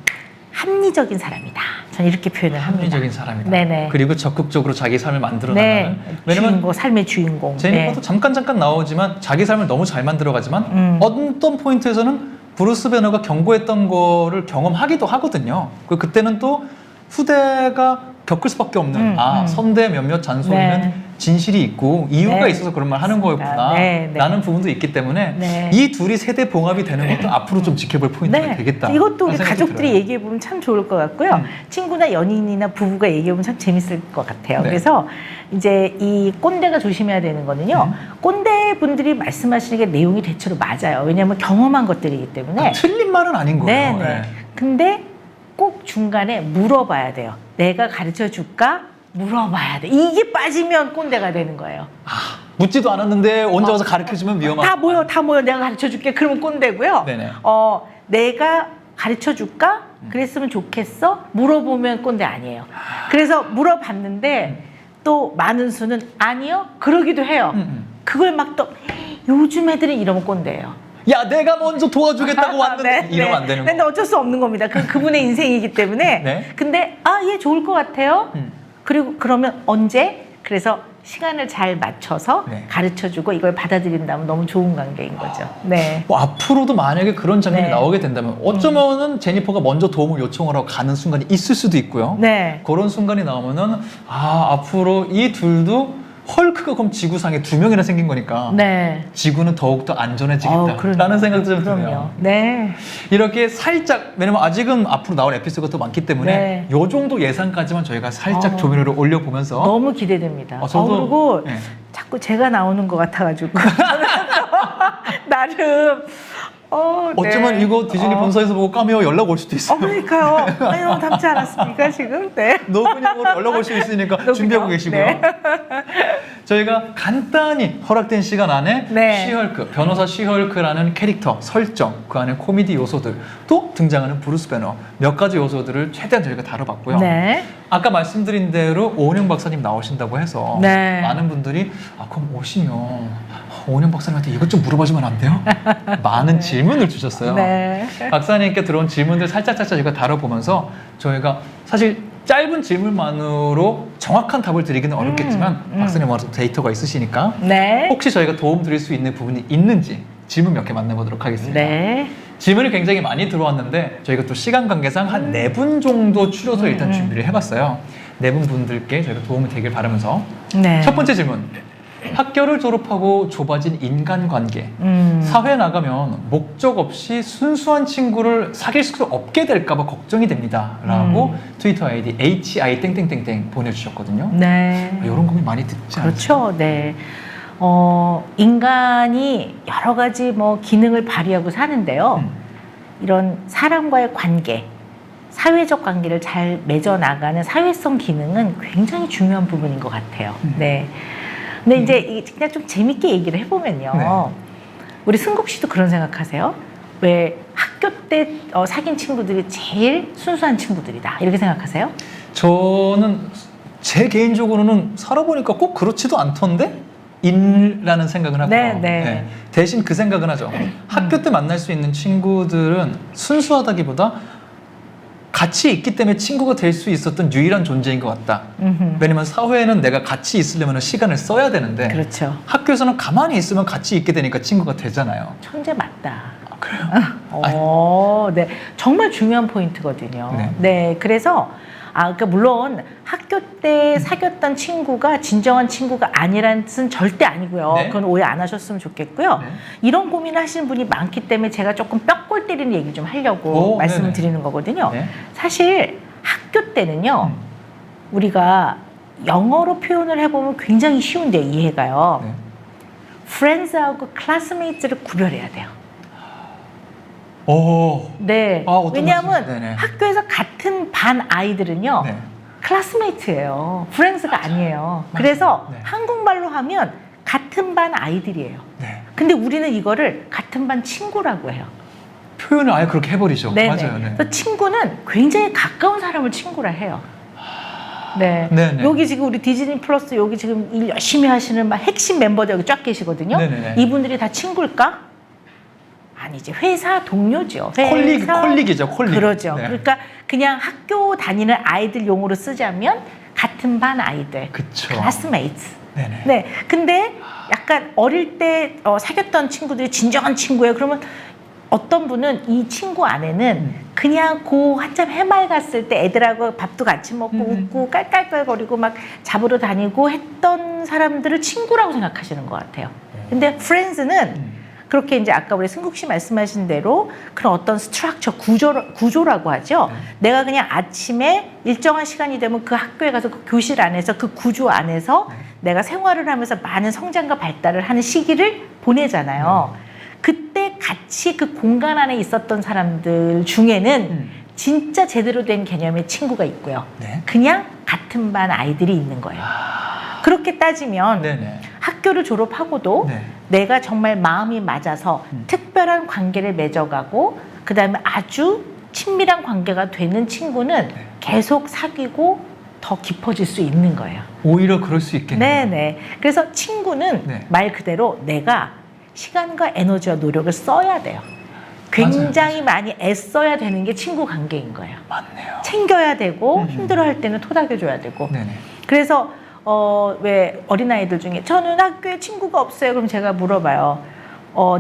합리적인 사람이다. 저는 이렇게 표현을 합니다. 합리적인 사람이다. 네네. 그리고 적극적으로 자기 삶을 만들어 네. 나가는. 왜냐면 주인공, 삶의 주인공. 제니퍼도 잠깐 나오지만 자기 삶을 너무 잘 만들어가지만 어떤 포인트에서는 브루스 배너가 경고했던 거를 경험하기도 하거든요. 그때는 또 후대가 겪을 수밖에 없는 선대 몇몇 잔소리는 네. 진실이 있고 이유가 네. 있어서 그런 말 하는 맞습니다. 거였구나 네, 네. 라는 부분도 있기 때문에 네. 이 둘이 세대 봉합이 되는 것도 앞으로 좀 지켜볼 포인트가 되겠다. 이것도 우리 라는 생각이 가족들이 들어요. 얘기해 보면 참 좋을 것 같고요. 친구나 연인이나 부부가 얘기해 보면 참 재밌을 것 같아요. 네. 그래서 이제 이 꼰대가 조심해야 되는 거는요. 꼰대 분들이 말씀하시는 게 내용이 대체로 맞아요. 왜냐하면 경험한 것들이기 때문에. 틀린 말은 아닌 거예요. 네. 근데 꼭 중간에 물어봐야 돼요. 내가 가르쳐 줄까? 물어봐야 돼. 이게 빠지면 꼰대가 되는 거예요. 묻지도 않았는데 혼자 와서 가르쳐주면 위험하다. 다 모여. 내가 가르쳐 줄게. 그러면 꼰대고요. 네네. 내가 가르쳐 줄까? 그랬으면 좋겠어? 물어보면 꼰대 아니에요. 그래서 물어봤는데 또 많은 수는 아니요? 그러기도 해요. 그걸 막 또 요즘 애들은 이러면 꼰대예요. 야, 내가 먼저 도와주겠다고 왔는데 이러면 안 되는 근데 거. 어쩔 수 없는 겁니다. 그분의 인생이기 때문에. 네. 근데 얘 좋을 것 같아요. 그리고 그러면 언제? 그래서 시간을 잘 맞춰서 네. 가르쳐주고 이걸 받아들인다면 너무 좋은 관계인 거죠. 네. 뭐 앞으로도 만약에 그런 장면이 네. 나오게 된다면 어쩌면은 제니퍼가 먼저 도움을 요청하러 가는 순간이 있을 수도 있고요. 네. 그런 순간이 나오면은 앞으로 이 둘도 헐크가 그럼 지구상에 2명이나 생긴 거니까 네. 지구는 더욱더 안전해지겠다라는 그럼요. 생각도 좀 그럼요. 드네요. 네. 이렇게 살짝 왜냐면 아직은 앞으로 나올 에피소드가 또 많기 때문에 네. 요 정도 예상까지만 저희가 살짝 조민호를 올려보면서 너무 기대됩니다. 저도 그리고 네. 자꾸 제가 나오는 것 같아가지고 나름 어쩌면 네. 이거 디즈니 본사에서 보고 까메오 연락 올 수도 있어요. 그러니까요. 아니, 너무 닮지 않았습니까, 지금? 네. 노근형으로 연락 올 수 있으니까 준비하고 계시고요. 네. 저희가 간단히 허락된 시간 안에 네. 쉬헐크, 변호사 쉬헐크라는 캐릭터 설정, 그 안에 코미디 요소들, 또 등장하는 브루스 배너 몇 가지 요소들을 최대한 저희가 다뤄봤고요. 네. 아까 말씀드린 대로 오은영 박사님 나오신다고 해서 네. 많은 분들이 그럼 오시면 오은영 박사님한테 이것 좀 물어봐주면 안 돼요? 많은 질문을 주셨어요. 네. 박사님께 들어온 질문들 살짝 저희가 다뤄보면서 저희가 사실 짧은 질문만으로 정확한 답을 드리기는 어렵겠지만 박사님 와서 데이터가 있으시니까 네. 혹시 저희가 도움 드릴 수 있는 부분이 있는지 질문 몇 개 만나보도록 하겠습니다. 네. 질문이 굉장히 많이 들어왔는데 저희가 또 시간 관계상 한 4분 정도 추려서 일단 준비를 해봤어요. 4분 분들께 저희가 도움이 되길 바라면서 네. 첫 번째 질문. 학교를 졸업하고 좁아진 인간관계. 사회에 나가면 목적 없이 순수한 친구를 사귈 수 없게 될까봐 걱정이 됩니다. 라고 트위터 아이디 HI 보내주셨거든요. 네. 이런 고민 많이 듣지 않으세요? 그렇죠. 네. 인간이 여러 가지 뭐 기능을 발휘하고 사는데요. 이런 사람과의 관계, 사회적 관계를 잘 맺어 나가는 사회성 기능은 굉장히 중요한 부분인 것 같아요. 네. 근데 이제 이게 그냥 좀 재밌게 얘기를 해보면요. 네. 우리 승국 씨도 그런 생각하세요? 왜 학교 때 사귄 친구들이 제일 순수한 친구들이다 이렇게 생각하세요? 저는 제 개인적으로는 살아보니까 꼭 그렇지도 않던데? 라는 생각은 하고요. 네, 네. 대신 그 생각은 하죠. 학교 때 만날 수 있는 친구들은 순수하다기보다 같이 있기 때문에 친구가 될 수 있었던 유일한 존재인 것 같다. 왜냐면 사회에는 내가 같이 있으려면 시간을 써야 되는데 그렇죠. 학교에서는 가만히 있으면 같이 있게 되니까 친구가 되잖아요. 천재 맞다. 그래요? 네. 정말 중요한 포인트거든요. 네. 네. 그래서, 그러니까 물론 학교 때 사귀었던 친구가 진정한 친구가 아니라는 뜻은 절대 아니고요. 네. 그건 오해 안 하셨으면 좋겠고요. 네. 이런 고민을 하시는 분이 많기 때문에 제가 조금 뼈골 때리는 얘기 좀 하려고 말씀을 네네. 드리는 거거든요. 네. 사실 학교 때는요, 우리가 영어로 표현을 해보면 굉장히 쉬운데요, 이해가요. 네. friends하고 classmates를 구별해야 돼요. 오. 네. 어떤 왜냐하면 말씀이세요? 네네. 학교에서 같은 반 아이들은요, 네. 클래스메이트예요. 프렌즈가 아니에요. 그래서 네. 한국말로 하면 같은 반 아이들이에요. 네. 근데 우리는 이거를 같은 반 친구라고 해요. 표현을 아예 그렇게 해버리죠. 네네. 맞아요. 네. 그래서 친구는 굉장히 가까운 사람을 친구라 해요. 네. 네네. 여기 지금 우리 디즈니 플러스 여기 지금 일 열심히 하시는 막 핵심 멤버들 여기 쫙 계시거든요. 네네네. 이분들이 다 친구일까? 아니지. 회사 동료죠. 회사 콜릭이죠. 콜릭. 그러죠. 네. 그러니까 그냥 학교 다니는 아이들 용어로 쓰자면 같은 반 아이들. 그쵸. 클래스메이트. 네네. 네. 근데 약간 어릴 때 사귀었던 친구들이 진정한 친구예요. 그러면 어떤 분은 이 친구 안에는 그냥 한참 해맑았을 때 애들하고 밥도 같이 먹고 웃고 깔깔깔거리고 막 잡으러 다니고 했던 사람들을 친구라고 생각하시는 것 같아요. 근데 프렌즈는 그렇게 이제 아까 우리 승국 씨 말씀하신 대로 그런 어떤 스트럭처 구조라고 하죠. 내가 그냥 아침에 일정한 시간이 되면 그 학교에 가서 그 교실 안에서 그 구조 안에서 내가 생활을 하면서 많은 성장과 발달을 하는 시기를 보내잖아요. 그때 같이 그 공간 안에 있었던 사람들 중에는 진짜 제대로 된 개념의 친구가 있고요. 네. 그냥 같은 반 아이들이 있는 거예요. 그렇게 따지면 네네. 학교를 졸업하고도 네. 내가 정말 마음이 맞아서 특별한 관계를 맺어가고 그 다음에 아주 친밀한 관계가 되는 친구는 계속 사귀고 더 깊어질 수 있는 거예요. 오히려 그럴 수 있겠네요. 네네. 그래서 친구는 네. 말 그대로 내가 시간과 에너지와 노력을 써야 돼요. 굉장히 많이 애써야 되는 게 친구 관계인 거예요. 맞네요. 챙겨야 되고 힘들어할 때는 토닥여줘야 되고. 네네. 그래서 왜 어린아이들 중에 저는 학교에 친구가 없어요. 그럼 제가 물어봐요.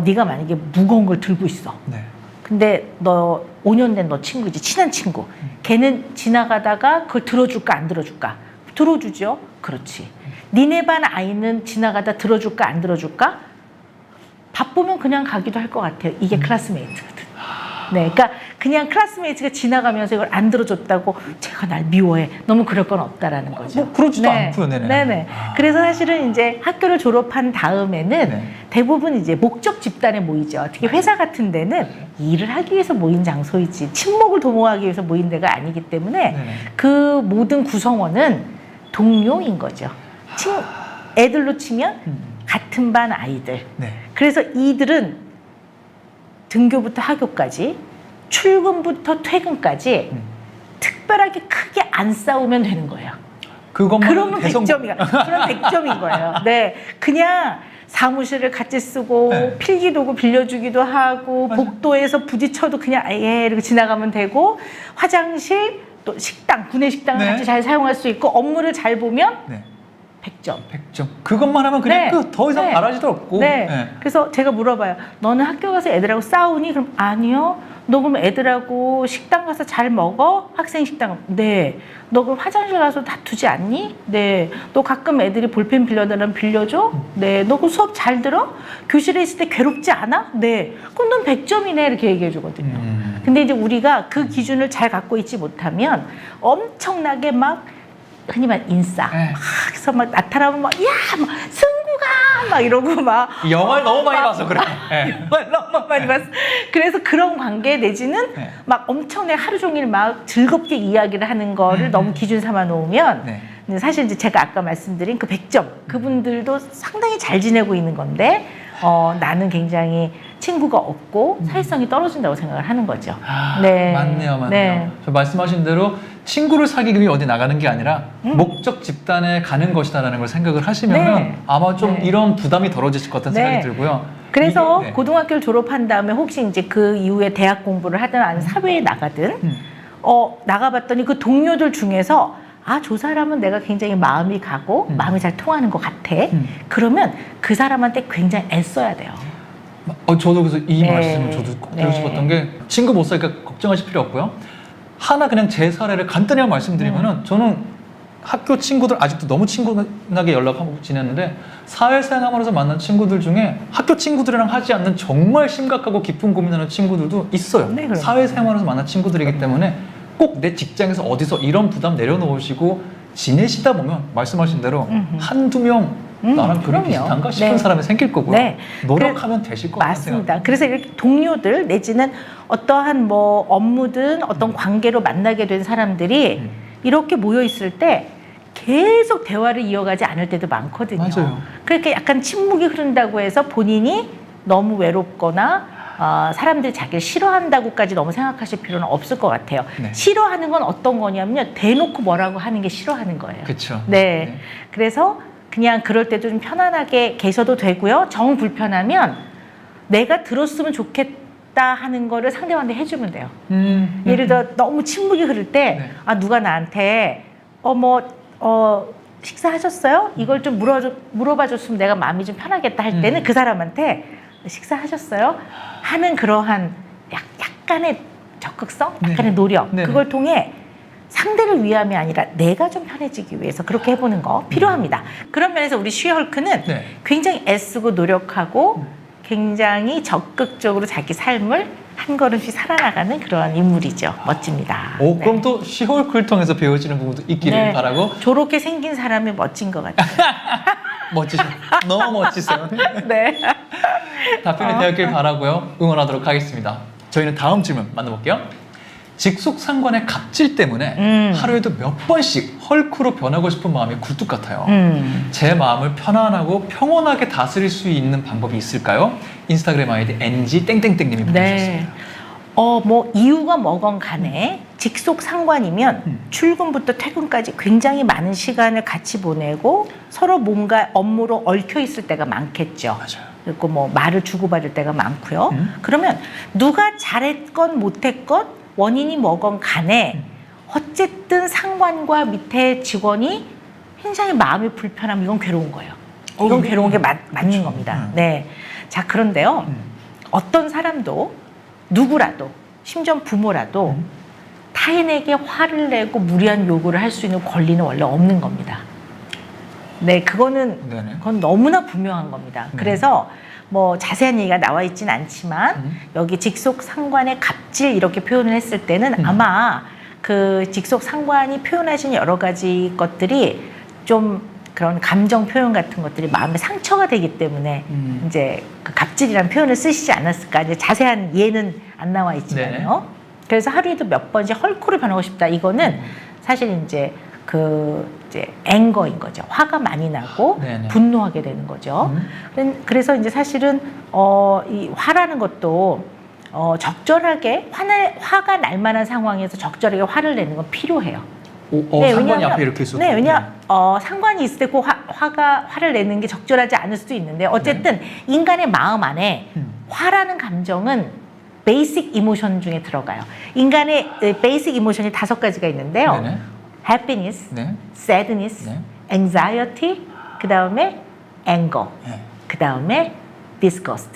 네가 만약에 무거운 걸 들고 있어. 네. 근데 너 5년 된 너 친구지, 친한 친구. 걔는 지나가다가 그걸 들어줄까 안 들어줄까? 들어주죠. 그렇지. 니네 반 아이는 지나가다 들어줄까 안 들어줄까? 바쁘면 그냥 가기도 할 것 같아요. 이게 클래스메이트거든. 네, 그러니까 그냥 클래스메이트가 지나가면서 이걸 안 들어줬다고 제가 날 미워해. 너무 그럴 건 없다라는 거죠. 뭐 그러지도 않고요. 네네. 네네. 그래서 사실은 이제 학교를 졸업한 다음에는 네. 대부분 이제 목적 집단에 모이죠. 특히 회사 같은 데는 일을 하기 위해서 모인 장소이지 친목을 도모하기 위해서 모인 데가 아니기 때문에 네네. 그 모든 구성원은 동료인 거죠. 애들로 치면 같은 반 아이들. 네. 그래서 이들은 등교부터 하교까지 출근부터 퇴근까지 특별하게 크게 안 싸우면 되는 거예요. 그것만 그러면 100점이야. 그럼 100점인 거예요. 네. 그냥 사무실을 같이 쓰고 네. 필기도구 빌려주기도 하고 복도에서 부딪혀도 그냥 아예 이렇게 지나가면 되고 화장실 또 식당, 구내 식당을 네. 같이 잘 사용할 수 있고 업무를 잘 보면 네. 100점. 100점. 그것만 하면 그냥 네. 끝. 더 이상 네. 바라지도 없고. 네. 네. 그래서 제가 물어봐요. 너는 학교 가서 애들하고 싸우니? 그럼 아니요. 너 그럼 애들하고 식당 가서 잘 먹어? 학생 식당. 네. 너 그럼 화장실 가서 다투지 않니? 네. 너 가끔 애들이 볼펜 빌려달라면 빌려줘? 네. 너 그 수업 잘 들어? 교실에 있을 때 괴롭지 않아? 네. 그럼 넌 100점이네. 이렇게 얘기해 주거든요. 근데 이제 우리가 그 기준을 잘 갖고 있지 못하면 엄청나게 막 흔히 말 인싸 네. 막 해서 막 나타나면 막 야, 막 승구가 막 이러고 막 영화를 너무 많이 봐서 그래. 네. 정말 너무 많이 봤어. 그래서 그런 관계 내지는 네. 막 엄청나게 하루 종일 막 즐겁게 이야기를 하는 거를 너무 기준 삼아 놓으면 네. 근데 사실 이제 제가 아까 말씀드린 그 100점 그분들도 상당히 잘 지내고 있는 건데 나는 굉장히 친구가 없고 사회성이 떨어진다고 생각을 하는 거죠. 네. 맞네요. 네. 저 말씀하신 대로 친구를 사귀기 위해 어디 나가는 게 아니라 목적 집단에 가는 것이다라는 걸 생각을 하시면 네. 아마 좀 네. 이런 부담이 덜어지실 것 같다는 네. 생각이 들고요. 그래서 이게, 네. 고등학교를 졸업한 다음에 혹시 이제 그 이후에 대학 공부를 하든 아니면 사회에 나가든 나가봤더니 그 동료들 중에서 아, 저 사람은 내가 굉장히 마음이 가고 마음이 잘 통하는 것 같아. 그러면 그 사람한테 굉장히 애써야 돼요. 저도 그래서 이 네. 말씀을 저도 꼭 드리고 네. 싶었던 게 친구 못 사니까 걱정하실 필요 없고요. 하나 그냥 제 사례를 간단히 한번 말씀드리면은 저는 학교 친구들 아직도 너무 친근하게 연락하고 지냈는데 사회생활에서 만난 친구들 중에 학교 친구들이랑 하지 않는 정말 심각하고 깊은 고민하는 친구들도 있어요. 네, 그럼요. 사회생활에서 만난 친구들이기 때문에 꼭 내 직장에서 어디서 이런 부담 내려놓으시고 지내시다 보면 말씀하신 대로 한두 명 나랑 그런 그럼요. 비슷한가 싶은 네. 사람이 생길 거고요. 네. 노력하면 되실 것 같아요. 맞습니다. 그래서 이렇게 동료들 내지는 어떠한 뭐 업무든 어떤 관계로 만나게 된 사람들이 이렇게 모여 있을 때 계속 대화를 이어가지 않을 때도 많거든요. 맞아요. 그렇게 약간 침묵이 흐른다고 해서 본인이 너무 외롭거나 사람들이 자기를 싫어한다고까지 너무 생각하실 필요는 없을 것 같아요. 네. 싫어하는 건 어떤 거냐면요. 대놓고 뭐라고 하는 게 싫어하는 거예요. 그렇죠. 네. 그래서 그냥 그럴 때도 좀 편안하게 계셔도 되고요. 정 불편하면 내가 들었으면 좋겠다 하는 거를 상대방한테 해주면 돼요. 예를 들어 너무 침묵이 흐를 때 네. 아, 누가 나한테 식사하셨어요? 이걸 좀 물어봐 줬으면 내가 마음이 좀 편하겠다 할 때는 그 사람한테 식사하셨어요? 하는 그러한 약간의 적극성, 약간의 네. 노력 네. 그걸 통해 상대를 위함이 아니라 내가 좀 편해지기 위해서 그렇게 해보는 거 필요합니다. 그런 면에서 우리 쉬헐크는 네. 굉장히 애쓰고 노력하고 굉장히 적극적으로 자기 삶을 한 걸음씩 살아나가는 그런 인물이죠. 멋집니다. 오, 그럼 네. 또 시홀크를 통해서 배워지는 부분도 있기를 네. 바라고. 저렇게 생긴 사람이 멋진 것 같아요. 멋지세요. 너무 멋지세요. 네. 답변이 되었길 바라고요. 응원하도록 하겠습니다. 저희는 다음 질문 만나볼게요. 직속 상관의 갑질 때문에 하루에도 몇 번씩 헐크로 변하고 싶은 마음이 굴뚝 같아요. 제 마음을 편안하고 평온하게 다스릴 수 있는 방법이 있을까요? 인스타그램 아이디 NG땡땡땡님이 보내주셨습니다. 네. 뭐 이유가 뭐건 간에 직속 상관이면 출근부터 퇴근까지 굉장히 많은 시간을 같이 보내고 서로 뭔가 업무로 얽혀 있을 때가 많겠죠. 맞아요. 그리고 뭐 말을 주고받을 때가 많고요. 그러면 누가 잘했건 못했건 원인이 뭐건 간에 어쨌든 상관과 밑에 직원이 굉장히 마음이 불편하면 이건 괴로운 거예요. 이건 괴로운 게 맞는 겁니다. 네. 자, 그런데요. 어떤 사람도 누구라도 심지어 부모라도 타인에게 화를 내고 무리한 요구를 할 수 있는 권리는 원래 없는 겁니다. 네, 그건 너무나 분명한 겁니다. 그래서 뭐 자세한 얘기가 나와 있진 않지만 여기 직속 상관의 갑질 이렇게 표현을 했을 때는 아마 그 직속 상관이 표현하신 여러 가지 것들이 좀 그런 감정 표현 같은 것들이 마음에 상처가 되기 때문에 이제 그 갑질이라는 표현을 쓰시지 않았을까. 이제 자세한 예는 안 나와 있지만요. 그래서 하루에도 몇 번 이제 헐크로 변하고 싶다. 이거는 사실 이제 이제 앵거인 거죠. 화가 많이 나고 네네. 분노하게 되는 거죠. 그래서 이제 사실은 이 화라는 것도 적절하게 화가 날 만한 상황에서 적절하게 화를 내는 건 필요해요. 상관이 왜냐하면, 앞에 이렇게 있었고. 네, 상관이 있을 때 그 화를 내는 게 적절하지 않을 수도 있는데 어쨌든 인간의 마음 안에 화라는 감정은 베이직 이모션 중에 들어가요. 인간의 베이직 이모션이 5가지가 있는데요. 네네. happiness, 네. sadness, 네. anxiety, 그 다음에 anger, 네. 그 다음에 disgust.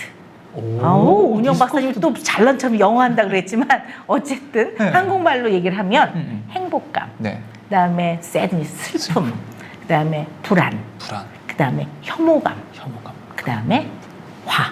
오, 아우, 운영 디스커스도- 박사님 또 잘난 척 영어 한다 그랬지만 어쨌든 네. 한국말로 얘기를 하면 행복감, 네. 그 다음에 sadness, 슬픔, 그 다음에 불안, 불안, 그 다음에 혐오감, 혐오감. 그 다음에 화.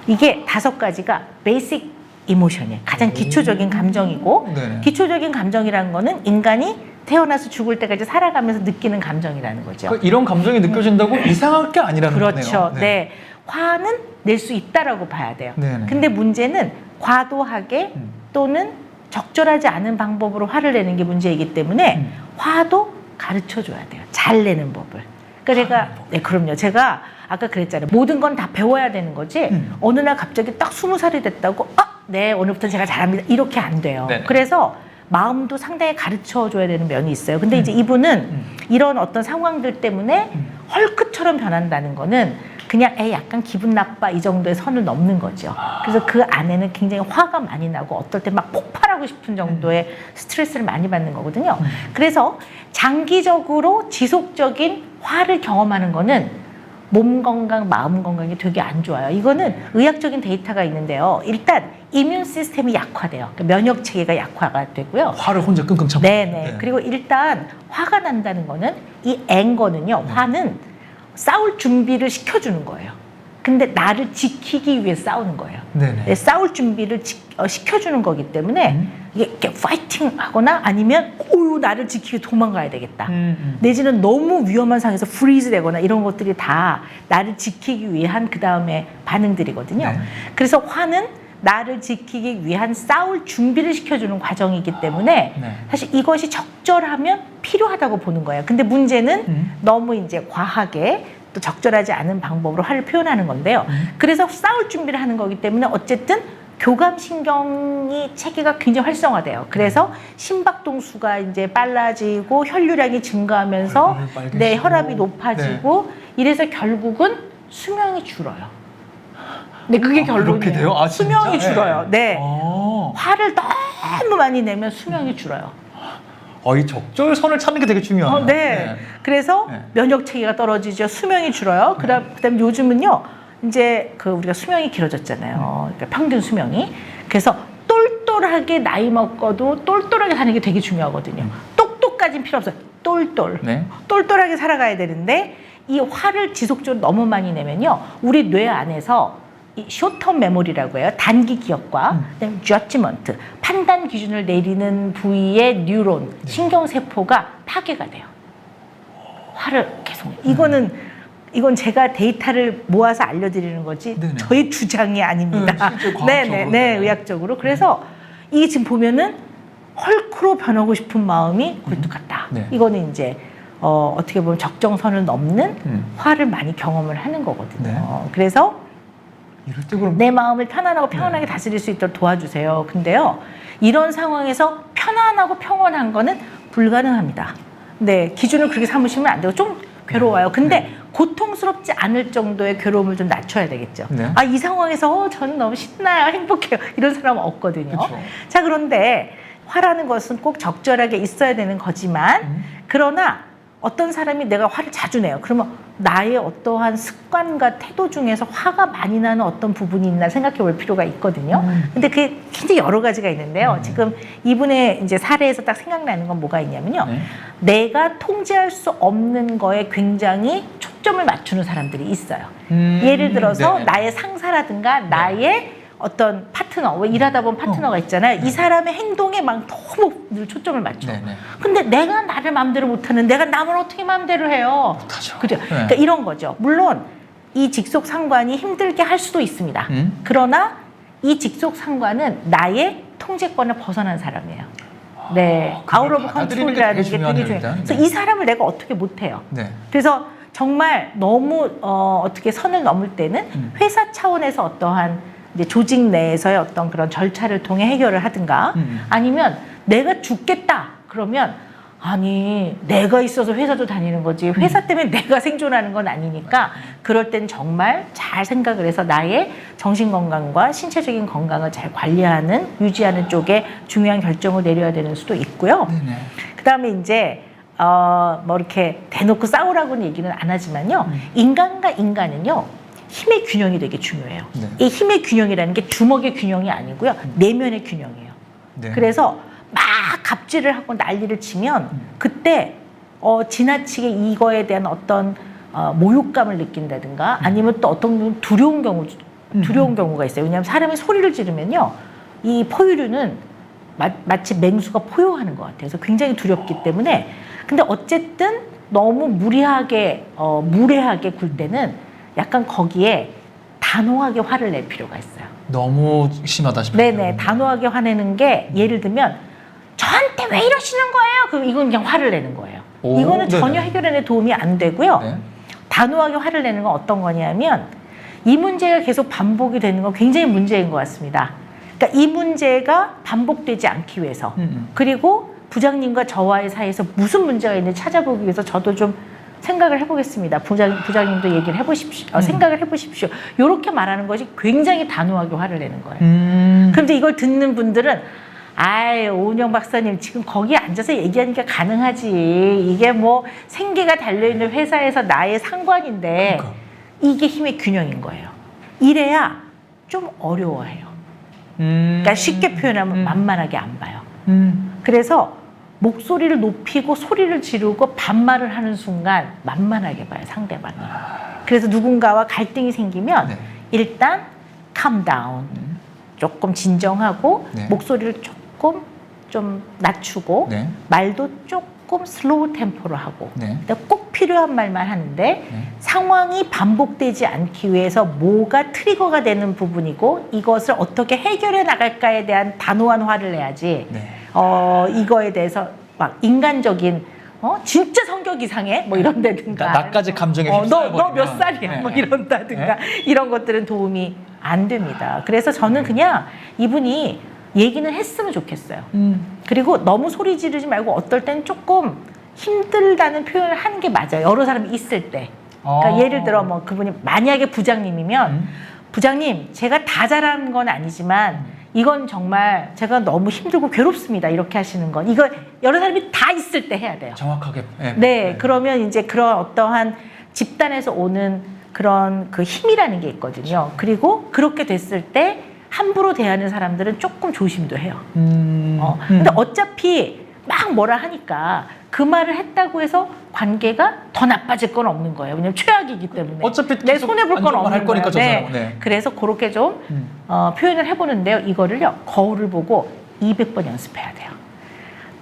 이게 5가지가 베이직 이모션이에요. 가장 기초적인 감정이고 네네. 기초적인 감정이라는 거는 인간이 태어나서 죽을 때까지 살아가면서 느끼는 감정이라는 거죠. 그러니까 이런 감정이 느껴진다고 이상할 게 아니라는 그렇죠. 거네요. 네. 화는 낼 수 있다라고 봐야 돼요. 네네. 근데 문제는 과도하게 또는 적절하지 않은 방법으로 화를 내는 게 문제이기 때문에 화도 가르쳐 줘야 돼요. 잘 내는 법을. 그러니까 네, 그럼요. 제가 아까 그랬잖아요. 모든 건 다 배워야 되는 거지. 어느 날 갑자기 딱 20살이 됐다고 네, 오늘부터 제가 잘합니다. 이렇게 안 돼요. 네네. 그래서 마음도 상당히 가르쳐 줘야 되는 면이 있어요. 근데 이제 이분은 이런 어떤 상황들 때문에 헐크처럼 변한다는 거는 그냥 약간 기분 나빠 이 정도의 선을 넘는 거죠. 그래서 그 안에는 굉장히 화가 많이 나고 어떨 때 막 폭발하고 싶은 정도의 스트레스를 많이 받는 거거든요. 그래서 장기적으로 지속적인 화를 경험하는 거는 몸 건강, 마음 건강이 되게 안 좋아요. 이거는 의학적인 데이터가 있는데요. 일단 이뮨 시스템이 약화돼요. 그러니까 면역 체계가 약화가 되고요. 화를 혼자 끙끙 참고. 네네. 네. 그리고 일단 화가 난다는 거는 이 앵거는요. 화는 싸울 준비를 시켜주는 거예요. 근데 나를 지키기 위해 싸우는 거예요. 네네. 네, 싸울 준비를 시켜주는 거기 때문에 이게 이렇게 파이팅 하거나 아니면 나를 지키기 도망가야 되겠다. 내지는 너무 위험한 상황에서 프리즈 되거나 이런 것들이 다 나를 지키기 위한 그 다음에 반응들이거든요. 네. 그래서 화는 나를 지키기 위한 싸울 준비를 시켜주는 과정이기 때문에 네. 사실 이것이 적절하면 필요하다고 보는 거예요. 근데 문제는 너무 이제 과하게 또 적절하지 않은 방법으로 화를 표현하는 건데요. 그래서 싸울 준비를 하는 거기 때문에 어쨌든 교감신경이 체계가 굉장히 활성화돼요. 그래서 심박동수가 이제 빨라지고 혈류량이 증가하면서 내 혈압이 높아지고 이래서 결국은 수명이 줄어요. 네, 그게 결론이에요. 그렇게 돼요? 아, 진짜? 수명이 줄어요. 네. 아. 화를 너무 많이 내면 수명이 줄어요. 이 적절선을 찾는 게 되게 중요해요. 네. 그래서 네. 면역 체계가 떨어지죠. 수명이 줄어요. 그다음 요즘은요. 이제 우리가 수명이 길어졌잖아요. 그러니까 평균 수명이. 그래서 똘똘하게 나이 먹어도 똘똘하게 사는 게 되게 중요하거든요. 똑똑까지는 필요 없어요. 똘똘. 네. 똘똘하게 살아가야 되는데 이 화를 지속적으로 너무 많이 내면요. 우리 뇌 안에서 이 쇼텀 메모리라고 해요. 단기 기억과 그다음에 저지먼트, 판단 기준을 내리는 부위의 뉴런, 신경세포가 파괴가 돼요. 화를 계속. 이건 제가 데이터를 모아서 알려드리는 거지 네네. 저의 주장이 아닙니다. 네, 실제 과학적으로. 네, 의학적으로. 그래서 이게 지금 보면은 헐크로 변하고 싶은 마음이 굴뚝 같다. 네. 이거는 이제 어떻게 보면 적정선을 넘는 화를 많이 경험을 하는 거거든요. 네. 그래서 이럴 때 그럼 내 마음을 편안하고 평온하게 다스릴 수 있도록 도와주세요. 근데요, 이런 상황에서 편안하고 평온한 거는 불가능합니다. 네, 기준을 그렇게 삼으시면 안 되고 좀 괴로워요. 근데 고통스럽지 않을 정도의 괴로움을 좀 낮춰야 되겠죠. 네. 이 상황에서 저는 너무 신나요, 행복해요. 이런 사람은 없거든요. 그쵸. 자, 그런데 화라는 것은 꼭 적절하게 있어야 되는 거지만 그러나 어떤 사람이 내가 화를 자주 내요. 그러면 나의 어떠한 습관과 태도 중에서 화가 많이 나는 어떤 부분이 있나 생각해 볼 필요가 있거든요. 근데 그게 굉장히 여러 가지가 있는데요. 지금 이분의 이제 사례에서 딱 생각나는 건 뭐가 있냐면요. 네. 내가 통제할 수 없는 거에 굉장히 초점을 맞추는 사람들이 있어요. 예를 들어서 네네. 나의 상사라든가 나의 어떤 파트너, 왜 일하다 보면 파트너가 있잖아요. 이 사람의 행동에 막 너무 늘 초점을 맞춰. 네네. 근데 내가 나를 마음대로 못하는, 내가 남을 어떻게 마음대로 해요? 못하죠. 그죠? 네. 그러니까 이런 거죠. 물론 이 직속 상관이 힘들게 할 수도 있습니다. 그러나 이 직속 상관은 나의 통제권을 벗어난 사람이에요. 네, 아웃 오브 받아들이는 게 컨트롤이라는 되게 게 되게 중요하네요, 중요해요. 일단. 그래서 네. 이 사람을 내가 어떻게 못해요. 네. 그래서 정말 너무 어떻게 선을 넘을 때는 회사 차원에서 어떠한 이제 조직 내에서의 어떤 그런 절차를 통해 해결을 하든가 아니면 내가 죽겠다 그러면 아니 내가 있어서 회사도 다니는 거지 회사 때문에 내가 생존하는 건 아니니까 그럴 땐 정말 잘 생각을 해서 나의 정신 건강과 신체적인 건강을 잘 관리하는 유지하는 쪽에 중요한 결정을 내려야 되는 수도 있고요. 네네. 그다음에 이제 뭐 이렇게 대놓고 싸우라고는 얘기는 안 하지만요. 인간과 인간은요. 힘의 균형이 되게 중요해요. 네. 이 힘의 균형이라는 게 주먹의 균형이 아니고요. 내면의 균형이에요. 네. 그래서 막 갑질을 하고 난리를 치면 그때 지나치게 이거에 대한 어떤 모욕감을 느낀다든가 아니면 또 어떤 경우는 두려운 경우가 있어요. 왜냐하면 사람이 소리를 지르면요. 이 포유류는 마치 맹수가 포효하는 것 같아요. 그래서 굉장히 두렵기 때문에 근데 어쨌든 너무 무례하게 굴 때는 약간 거기에 단호하게 화를 낼 필요가 있어요. 너무 심하다 싶어요. 네네. 단호하게 화내는 게 예를 들면 저한테 왜 이러시는 거예요? 그럼 이건 그냥 화를 내는 거예요. 오, 이거는 네네. 전혀 해결에 도움이 안 되고요. 네. 단호하게 화를 내는 건 어떤 거냐면 이 문제가 계속 반복이 되는 건 굉장히 문제인 것 같습니다. 그러니까 이 문제가 반복되지 않기 위해서 그리고 부장님과 저와의 사이에서 무슨 문제가 있는지 찾아보기 위해서 저도 좀 생각을 해보겠습니다. 부장님도 얘기를 해보십시오. 생각을 해보십시오. 이렇게 말하는 것이 굉장히 단호하게 화를 내는 거예요. 그런데 이걸 듣는 분들은 아이 오은영 박사님 지금 거기 앉아서 얘기하니까 가능하지. 이게 뭐 생계가 달려있는 회사에서 나의 상관인데 그러니까. 이게 힘의 균형인 거예요. 이래야 좀 어려워해요. 그러니까 쉽게 표현하면 만만하게 안 봐요. 그래서 목소리를 높이고 소리를 지르고 반말을 하는 순간 만만하게 봐요, 상대방이. 그래서 누군가와 갈등이 생기면 네. 일단 calm down. 조금 진정하고 네. 목소리를 조금 좀 낮추고 네. 말도 조금 슬로우 템포로 하고 네. 근데 꼭 필요한 말만 하는데 상황이 반복되지 않기 위해서 뭐가 트리거가 되는 부분이고 이것을 어떻게 해결해 나갈까에 대한 단호한 화를 내야지 네. 이거에 대해서 막 인간적인 진짜 성격 이상해 뭐 이런다든가 나까지 감정에 너 휩싸여버리면. 몇 살이야 네. 뭐 이런다든가 이런 것들은 도움이 안 됩니다. 그래서 저는 그냥 이분이 얘기는 했으면 좋겠어요. 그리고 너무 소리 지르지 말고 어떨 땐 조금 힘들다는 표현을 하는 게 맞아요. 여러 사람이 있을 때. 그러니까 예를 들어 뭐 그분이 만약에 부장님이면 부장님 제가 다 잘하는 건 아니지만 이건 정말 제가 너무 힘들고 괴롭습니다. 이렇게 하시는 건 이거 여러 사람이 다 있을 때 해야 돼요. 정확하게. 네, 그러면 이제 그런 어떠한 집단에서 오는 그런 그 힘이라는 게 있거든요. 그리고 그렇게 됐을 때 함부로 대하는 사람들은 조금 조심도 해요. 근데 어차피 막 뭐라 하니까 그 말을 했다고 해서 관계가 더 나빠질 건 없는 거예요. 왜냐면 최악이기 때문에. 어차피 내 계속 손해 볼 안 건 좋은 말 없는 할 거니까 거예요. 저 네. 사람은. 네. 그래서 그렇게 좀 표현을 해보는데요. 이거를요. 거울을 보고 200번 연습해야 돼요.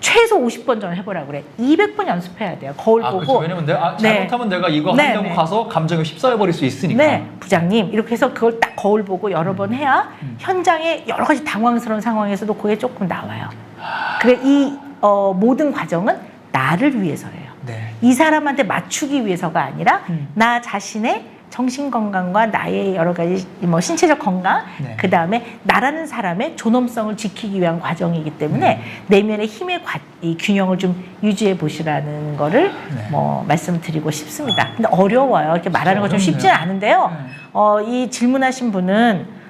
최소 50번 전에 해보라고 그래. 200번 연습해야 돼요. 거울 보고. 그렇죠. 왜냐면 내가 네. 잘못하면 내가 이거 네, 하려고 네. 가서 감정에 휩싸여버릴 수 있으니까. 네, 부장님 이렇게 해서 그걸 딱 거울 보고 여러 번 해야 현장에 여러 가지 당황스러운 상황에서도 그게 조금 나와요. 그래 이 모든 과정은 나를 위해서예요. 네. 이 사람한테 맞추기 위해서가 아니라 나 자신의 정신 건강과 나의 여러 가지 뭐 신체적 건강, 네. 그 다음에 나라는 사람의 존엄성을 지키기 위한 과정이기 때문에 내면의 힘의 이 균형을 좀 유지해 보시라는 거를 네. 뭐 말씀드리고 싶습니다. 근데 어려워요. 이렇게 말하는 거 좀 어렵네요. 쉽지는 않은데요. 이 질문하신 분은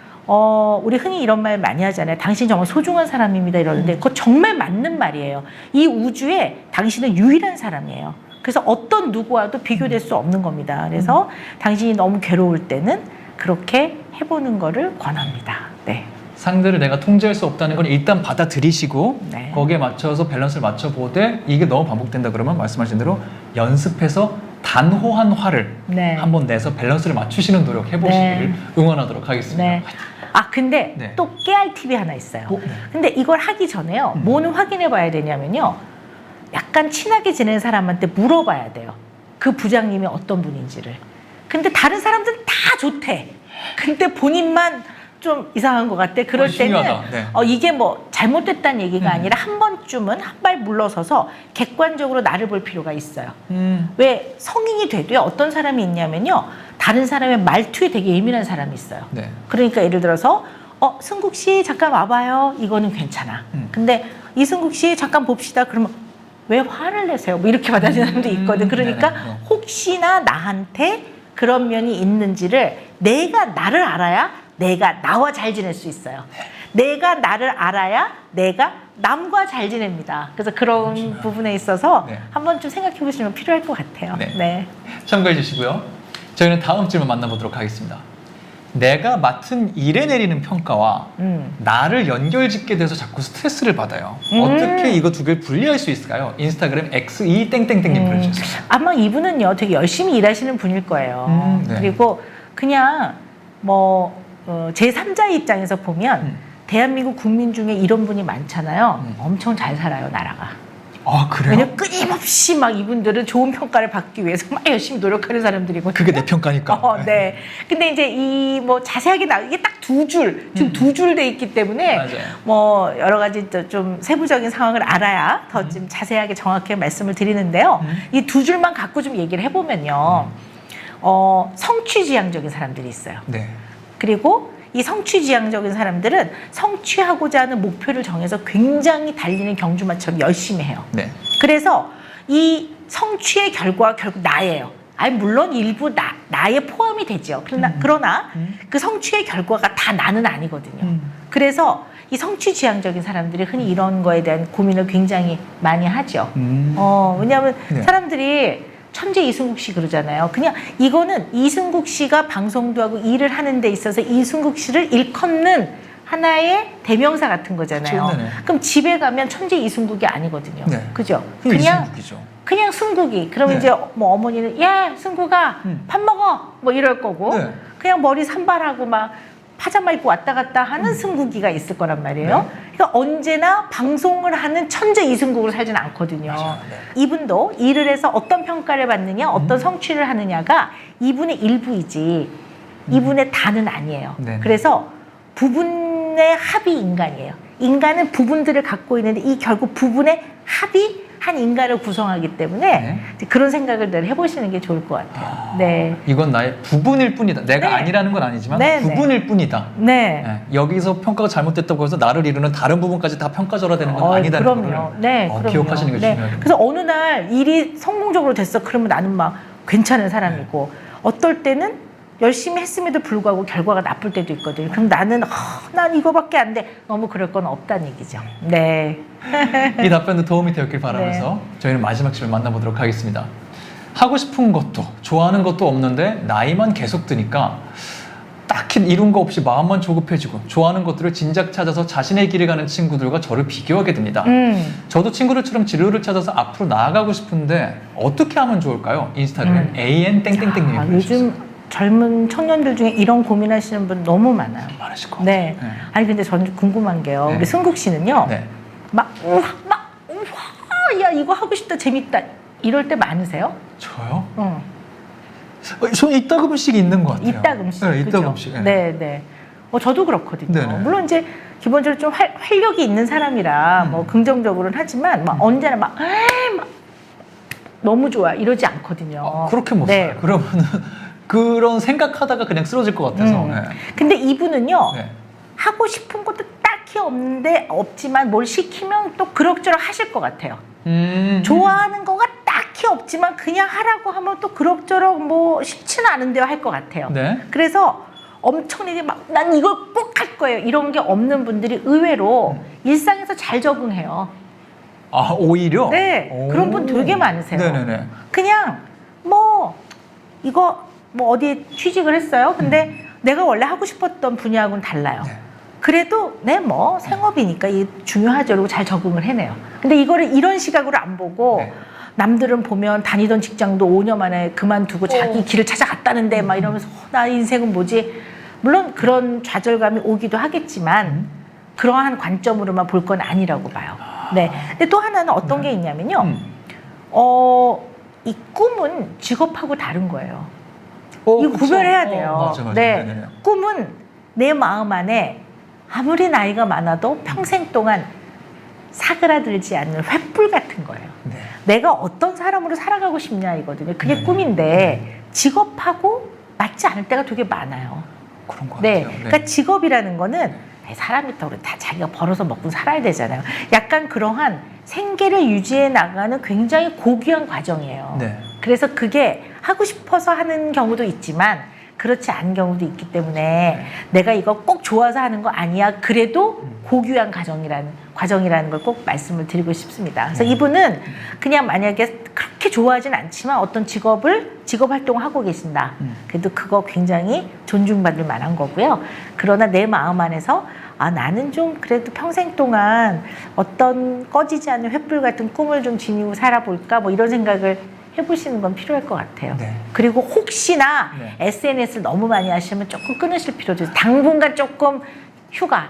우리 흔히 이런 말 많이 하잖아요. 당신 정말 소중한 사람입니다 이러는데 그거 정말 맞는 말이에요. 이 우주에 당신은 유일한 사람이에요. 그래서 어떤 누구와도 비교될 수 없는 겁니다. 그래서 당신이 너무 괴로울 때는 그렇게 해보는 거를 권합니다. 네. 상대를 내가 통제할 수 없다는 건 일단 받아들이시고 네. 거기에 맞춰서 밸런스를 맞춰보되 이게 너무 반복된다 그러면 말씀하신 대로 연습해서 단호한 화를 네. 한번 내서 밸런스를 맞추시는 노력 해보시기를 네. 응원하도록 하겠습니다. 네. 아 근데 네. 또 깨알 팁이 하나 있어요. 네. 근데 이걸 하기 전에요. 뭐는 확인해 봐야 되냐면요. 약간 친하게 지내는 사람한테 물어봐야 돼요. 그 부장님이 어떤 분인지를. 근데 다른 사람들은 다 좋대. 근데 본인만 좀 이상한 것 같아. 그럴 때는 중요하다. 네. 이게 뭐 잘못됐다는 얘기가 아니라 한 번쯤은 한 발 물러서서 객관적으로 나를 볼 필요가 있어요. 왜 성인이 돼도요. 어떤 사람이 있냐면요. 다른 사람의 말투에 되게 예민한 사람이 있어요. 네. 그러니까 예를 들어서 승국 씨 잠깐 와봐요. 이거는 괜찮아. 근데 이승국 씨 잠깐 봅시다. 그러면 왜 화를 내세요? 뭐 이렇게 받아들이는 사람도 있거든. 그러니까 네네. 혹시나 나한테 그런 면이 있는지를 내가 나를 알아야 내가 나와 잘 지낼 수 있어요. 내가 나를 알아야 내가 남과 잘 지냅니다. 그래서 그런 부분에 있어서 네. 한번 좀 생각해 보시면 필요할 것 같아요. 네. 네. 참고해 주시고요. 저희는 다음 질문 만나보도록 하겠습니다. 내가 맡은 일에 내리는 평가와 나를 연결짓게 돼서 자꾸 스트레스를 받아요. 어떻게 이거 두 개를 분리할 수 있을까요? 인스타그램 xe 땡땡땡님 보내주셨습니다. 아마 이분은요 되게 열심히 일하시는 분일 거예요. 네. 그리고 그냥 뭐 제3자의 입장에서 보면 대한민국 국민 중에 이런 분이 많잖아요. 엄청 잘 살아요 나라가. 아 그래요? 왜냐면 끊임없이 막 이분들은 좋은 평가를 받기 위해서 막 열심히 노력하는 사람들이거든요. 그게 내 평가니까. 네. 근데 이제 이 뭐 자세하게 이게 딱 두 줄, 지금 두 줄 돼 있기 때문에 맞아요. 뭐 여러 가지 좀 세부적인 상황을 알아야 더 좀 자세하게 정확하게 말씀을 드리는데요. 이 두 줄만 갖고 좀 얘기를 해보면요. 성취지향적인 사람들이 있어요. 네. 그리고 이 성취지향적인 사람들은 성취하고자 하는 목표를 정해서 굉장히 달리는 경주마처럼 열심히 해요. 네. 그래서 이 성취의 결과가 결국 나예요. 아니 물론 일부 나에 포함이 되죠. 그러나 그 성취의 결과가 다 나는 아니거든요. 그래서 이 성취지향적인 사람들이 흔히 이런 거에 대한 고민을 굉장히 많이 하죠. 왜냐하면 네. 사람들이 천재 이승국 씨 그러잖아요. 그냥 이거는 이승국 씨가 방송도 하고 일을 하는 데 있어서 이승국 씨를 일컫는 하나의 대명사 같은 거잖아요. 그렇죠. 네네. 그럼 집에 가면 천재 이승국이 아니거든요. 네. 그죠? 그냥 이승국이죠. 그냥 승국이. 그러면 네. 이제 뭐 어머니는 야 승국아 밥 먹어 뭐 이럴 거고 네. 그냥 머리 산발하고 막 파자마 입고 왔다 갔다 하는 승국이가 있을 거란 말이에요. 네. 그러니까 언제나 방송을 하는 천재 이승국으로 살지는 않거든요. 맞아요. 네. 이분도 일을 해서 어떤 평가를 받느냐, 어떤 성취를 하느냐가 이분의 일부이지 이분의 다는 아니에요. 네. 그래서 부분의 합이 인간이에요. 인간은 부분들을 갖고 있는데 이 결국 부분의 합이 한 인간을 구성하기 때문에 네. 이제 그런 생각을 늘 해보시는 게 좋을 것 같아요. 네. 이건 나의 부분일 뿐이다. 내가 네. 아니라는 건 아니지만 네, 네. 부분일 뿐이다. 네. 네. 여기서 평가가 잘못됐다고 해서 나를 이루는 다른 부분까지 다 평가절하 되는 건 아니다는 그럼요. 거를 네, 그럼요. 기억하시는 게 중요해요. 그래서 어느 날 일이 성공적으로 됐어. 그러면 나는 막 괜찮은 사람이고 어떨 때는 열심히 했음에도 불구하고 결과가 나쁠 때도 있거든요. 그럼 나는 난 이거밖에 안 돼. 너무 그럴 건 없다는 얘기죠. 네. 이 답변도 도움이 되었길 바라면서 저희는 마지막 질문 만나보도록 하겠습니다. 하고 싶은 것도 좋아하는 것도 없는데 나이만 계속 드니까 딱히 이룬 거 없이 마음만 조급해지고 좋아하는 것들을 진작 찾아서 자신의 길을 가는 친구들과 저를 비교하게 됩니다. 저도 친구들처럼 진로를 찾아서 앞으로 나아가고 싶은데 어떻게 하면 좋을까요? 인스타그램 AN 땡땡땡님이 요즘 젊은 청년들 중에 이런 고민하시는 분 너무 많아요. 많으실 것 같아요. 네. 아니 근데 전 궁금한 게요. 네. 우리 승국 씨는요. 네. 막 야 이거 하고 싶다 재밌다 이럴 때 많으세요? 저요? 응. 저는 이따금씩 있는 것 같아요. 이따금씩. 네, 그죠? 이따금씩. 네. 네, 네. 저도 그렇거든요. 네네. 물론 이제 기본적으로 좀 활력이 있는 사람이라 뭐 긍정적으로는 하지만 막 언제나 막 너무 좋아 이러지 않거든요. 그렇게 못 네. 살아요. 그러면은 그런 생각하다가 그냥 쓰러질 것 같아서. 네. 근데 이분은요. 네. 하고 싶은 것도 딱히 없지만 뭘 시키면 또 그럭저럭 하실 것 같아요. 좋아하는 거가 딱히 없지만 그냥 하라고 하면 또 그럭저럭 뭐 싫지는 않은데요 할 것 같아요. 네. 그래서 엄청나게 막 난 이걸 꼭 할 거예요 이런 게 없는 분들이 의외로 일상에서 잘 적응해요. 아 오히려? 네, 오. 그런 분 되게 많으세요. 네네네. 그냥 뭐 이거 뭐 어디에 취직을 했어요. 근데 내가 원래 하고 싶었던 분야하고는 달라요. 네. 그래도 뭐 생업이니까 이게 중요하죠. 그리고 잘 적응을 해내요. 근데 이거를 이런 시각으로 안 보고 네. 남들은 보면 다니던 직장도 5년 만에 그만두고 자기 길을 찾아갔다는데 막 이러면서 나 인생은 뭐지? 물론 그런 좌절감이 오기도 하겠지만 그러한 관점으로만 볼 건 아니라고 봐요. 네. 근데 또 하나는 어떤 게 있냐면요. 이 꿈은 직업하고 다른 거예요. 이거 그쵸. 구별해야 돼요. 맞아. 네. 네네네. 꿈은 내 마음 안에 아무리 나이가 많아도 평생 동안 사그라들지 않는 횃불 같은 거예요. 네. 내가 어떤 사람으로 살아가고 싶냐 이거든요. 그게 꿈인데 직업하고 맞지 않을 때가 되게 많아요. 그런 것 네. 같아요. 그러니까 직업이라는 거는 사람이 다 자기가 벌어서 먹고 살아야 되잖아요. 약간 그러한 생계를 유지해 나가는 굉장히 고귀한 과정이에요. 네. 그래서 그게 하고 싶어서 하는 경우도 있지만 그렇지 않은 경우도 있기 때문에 내가 이거 꼭 좋아서 하는 거 아니야. 그래도 고귀한 과정이라는 걸 꼭 말씀을 드리고 싶습니다. 그래서 이분은 그냥 만약에 그렇게 좋아하진 않지만 어떤 직업 활동을 하고 계신다. 그래도 그거 굉장히 존중받을 만한 거고요. 그러나 내 마음 안에서 나는 좀 그래도 평생 동안 어떤 꺼지지 않는 횃불 같은 꿈을 좀 지니고 살아볼까 뭐 이런 생각을 해보시는 건 필요할 것 같아요. 네. 그리고 혹시나 네. SNS를 너무 많이 하시면 조금 끊으실 필요도 있어요. 당분간 조금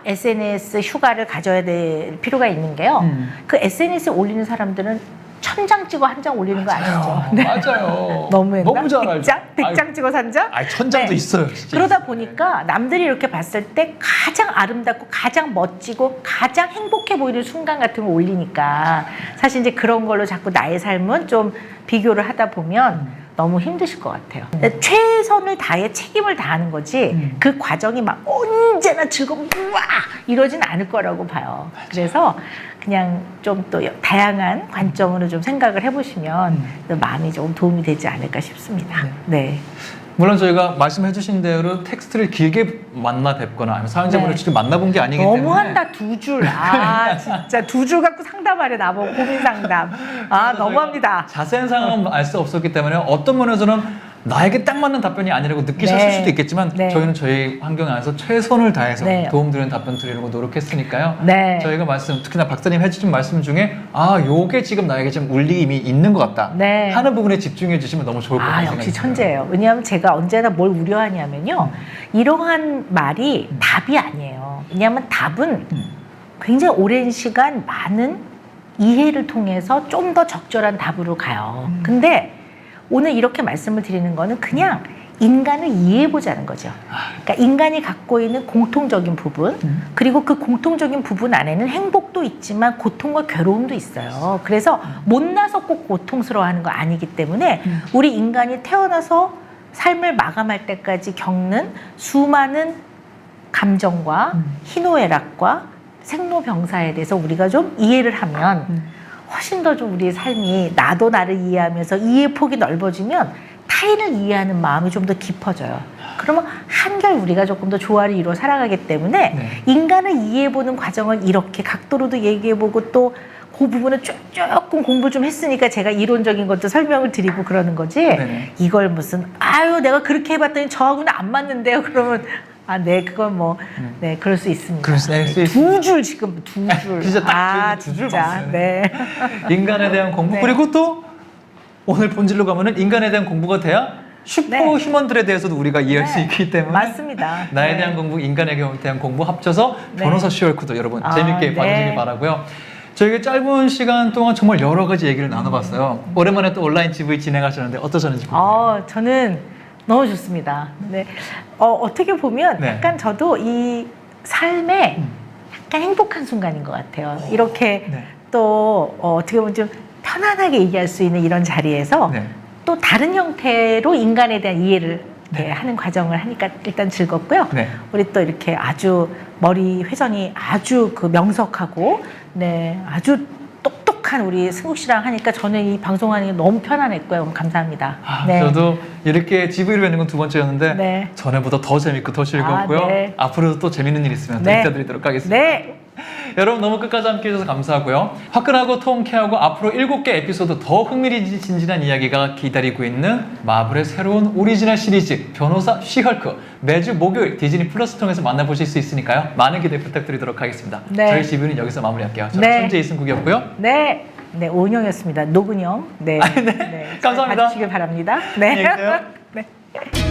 SNS 휴가를 가져야 될 필요가 있는 게요. 그 SNS에 올리는 사람들은 1000장 찍어 1장 올리는 거 아시죠? 맞아요. 너무했나? 너무 잘 알죠. 100장 찍어 1장? 아니 1000장도 있어요. 진짜. 그러다 보니까 남들이 이렇게 봤을 때 가장 아름답고 가장 멋지고 가장 행복해 보이는 순간 같은 거 올리니까 사실 이제 그런 걸로 자꾸 나의 삶은 좀 비교를 하다 보면 너무 힘드실 것 같아요. 최선을 다해 책임을 다하는 거지 그 과정이 막 언제나 즐겁고 우와 이러진 않을 거라고 봐요. 그래서 그냥 좀 또 다양한 관점으로 좀 생각을 해보시면 또 마음이 조금 도움이 되지 않을까 싶습니다. 네. 물론 저희가 말씀해 주신 대로 텍스트를 길게 만나 뵙거나 아니면 사연자분을 네. 직접 만나본 게 아니기 때문에 너무한다 2줄. 진짜 2줄 갖고 상담하래 나보고 고민 상담. 너무합니다. 자세한 상황은 알 수 없었기 때문에 어떤 면에서는 나에게 딱 맞는 답변이 아니라고 느끼셨을 네. 수도 있겠지만 네. 저희는 저희 환경 안에서 최선을 다해서 네. 도움드리는 답변 드리려고 노력했으니까요. 네. 저희가 특히나 박사님 해주신 말씀 중에 요게 지금 나에게 좀 울림이 있는 것 같다 네. 하는 부분에 집중해 주시면 너무 좋을 것 같아요. 역시 천재예요. 왜냐하면 제가 언제나 뭘 우려하냐면요. 이러한 말이 답이 아니에요. 왜냐하면 답은 굉장히 오랜 시간 많은 이해를 통해서 좀 더 적절한 답으로 가요. 근데 오늘 이렇게 말씀을 드리는 거는 그냥 인간을 이해해 보자는 거죠. 그러니까 인간이 갖고 있는 공통적인 부분, 그리고 그 공통적인 부분 안에는 행복도 있지만 고통과 괴로움도 있어요. 그래서 못나서 꼭 고통스러워하는 거 아니기 때문에 우리 인간이 태어나서 삶을 마감할 때까지 겪는 수많은 감정과 희노애락과 생로병사에 대해서 우리가 좀 이해를 하면 훨씬 더 좀 우리의 삶이 나도 나를 이해하면서 이해 폭이 넓어지면 타인을 이해하는 마음이 좀 더 깊어져요. 그러면 한결 우리가 조금 더 조화를 이루어 살아가기 때문에 인간을 이해해보는 과정을 이렇게 각도로도 얘기해보고 또 그 부분은 조금 공부 좀 했으니까 제가 이론적인 것도 설명을 드리고 그러는 거지. 네네. 이걸 무슨 내가 그렇게 해봤더니 저하고는 안 맞는데요. 그러면 네, 그건 뭐, 네, 그럴 수 있습니다. 그럴 수 있습니다. 2줄 지금 2줄. 진짜 딱 2줄 봤어요. 네. 인간에 대한 공부 네. 그리고 또 오늘 본질로 가면은 인간에 대한 공부가 돼야 슈퍼 네. 휴먼들에 대해서도 우리가 이해할 수 있기 때문에 맞습니다. 나에 네. 대한 공부, 인간에 대한 공부 합쳐서 네. 변호사 시월크도 여러분 재밌게 네. 봐주시기 바라고요. 저희가 짧은 시간 동안 정말 여러 가지 얘기를 나눠봤어요. 오랜만에 또 온라인 GV 진행하셨는데 어떠셨는지 궁금해요. 저는 너무 좋습니다. 네. 어떻게 보면 네. 약간 저도 이 삶에 약간 행복한 순간인 것 같아요. 이렇게 네. 또 어떻게 보면 좀 편안하게 얘기할 수 있는 이런 자리에서 네. 또 다른 형태로 인간에 대한 이해를 하는 과정을 하니까 일단 즐겁고요. 네. 우리 또 이렇게 아주 머리 회전이 아주 그 명석하고 아주 똑똑한 우리 승국 씨랑 하니까 저는 이 방송하는 게 너무 편안했고요. 감사합니다. 저도 이렇게 GV를 뵙는 건 2번째였는데 네. 전에보다 더 재밌고 더 즐겁고요. 네. 앞으로도 또 재밌는 일 있으면 또 네. 인사드리도록 하겠습니다. 네. 여러분 너무 끝까지 함께 해주셔서 감사하고요. 화끈하고 통쾌하고 앞으로 7개 에피소드 더 흥미진진한 이야기가 기다리고 있는 마블의 새로운 오리지널 시리즈 변호사 쉬헐크 매주 목요일 디즈니 플러스 통해서 만나보실 수 있으니까요. 많은 기대 부탁드리도록 하겠습니다. 네. 저희 GV는 여기서 마무리할게요. 저는 네. 천재 이승국이었고요. 네. 네, 오은영이었습니다. 노근영. 네, 네. 잘 감사합니다. 봐주시길 바랍니다. 네. 안녕히 계세요. 네.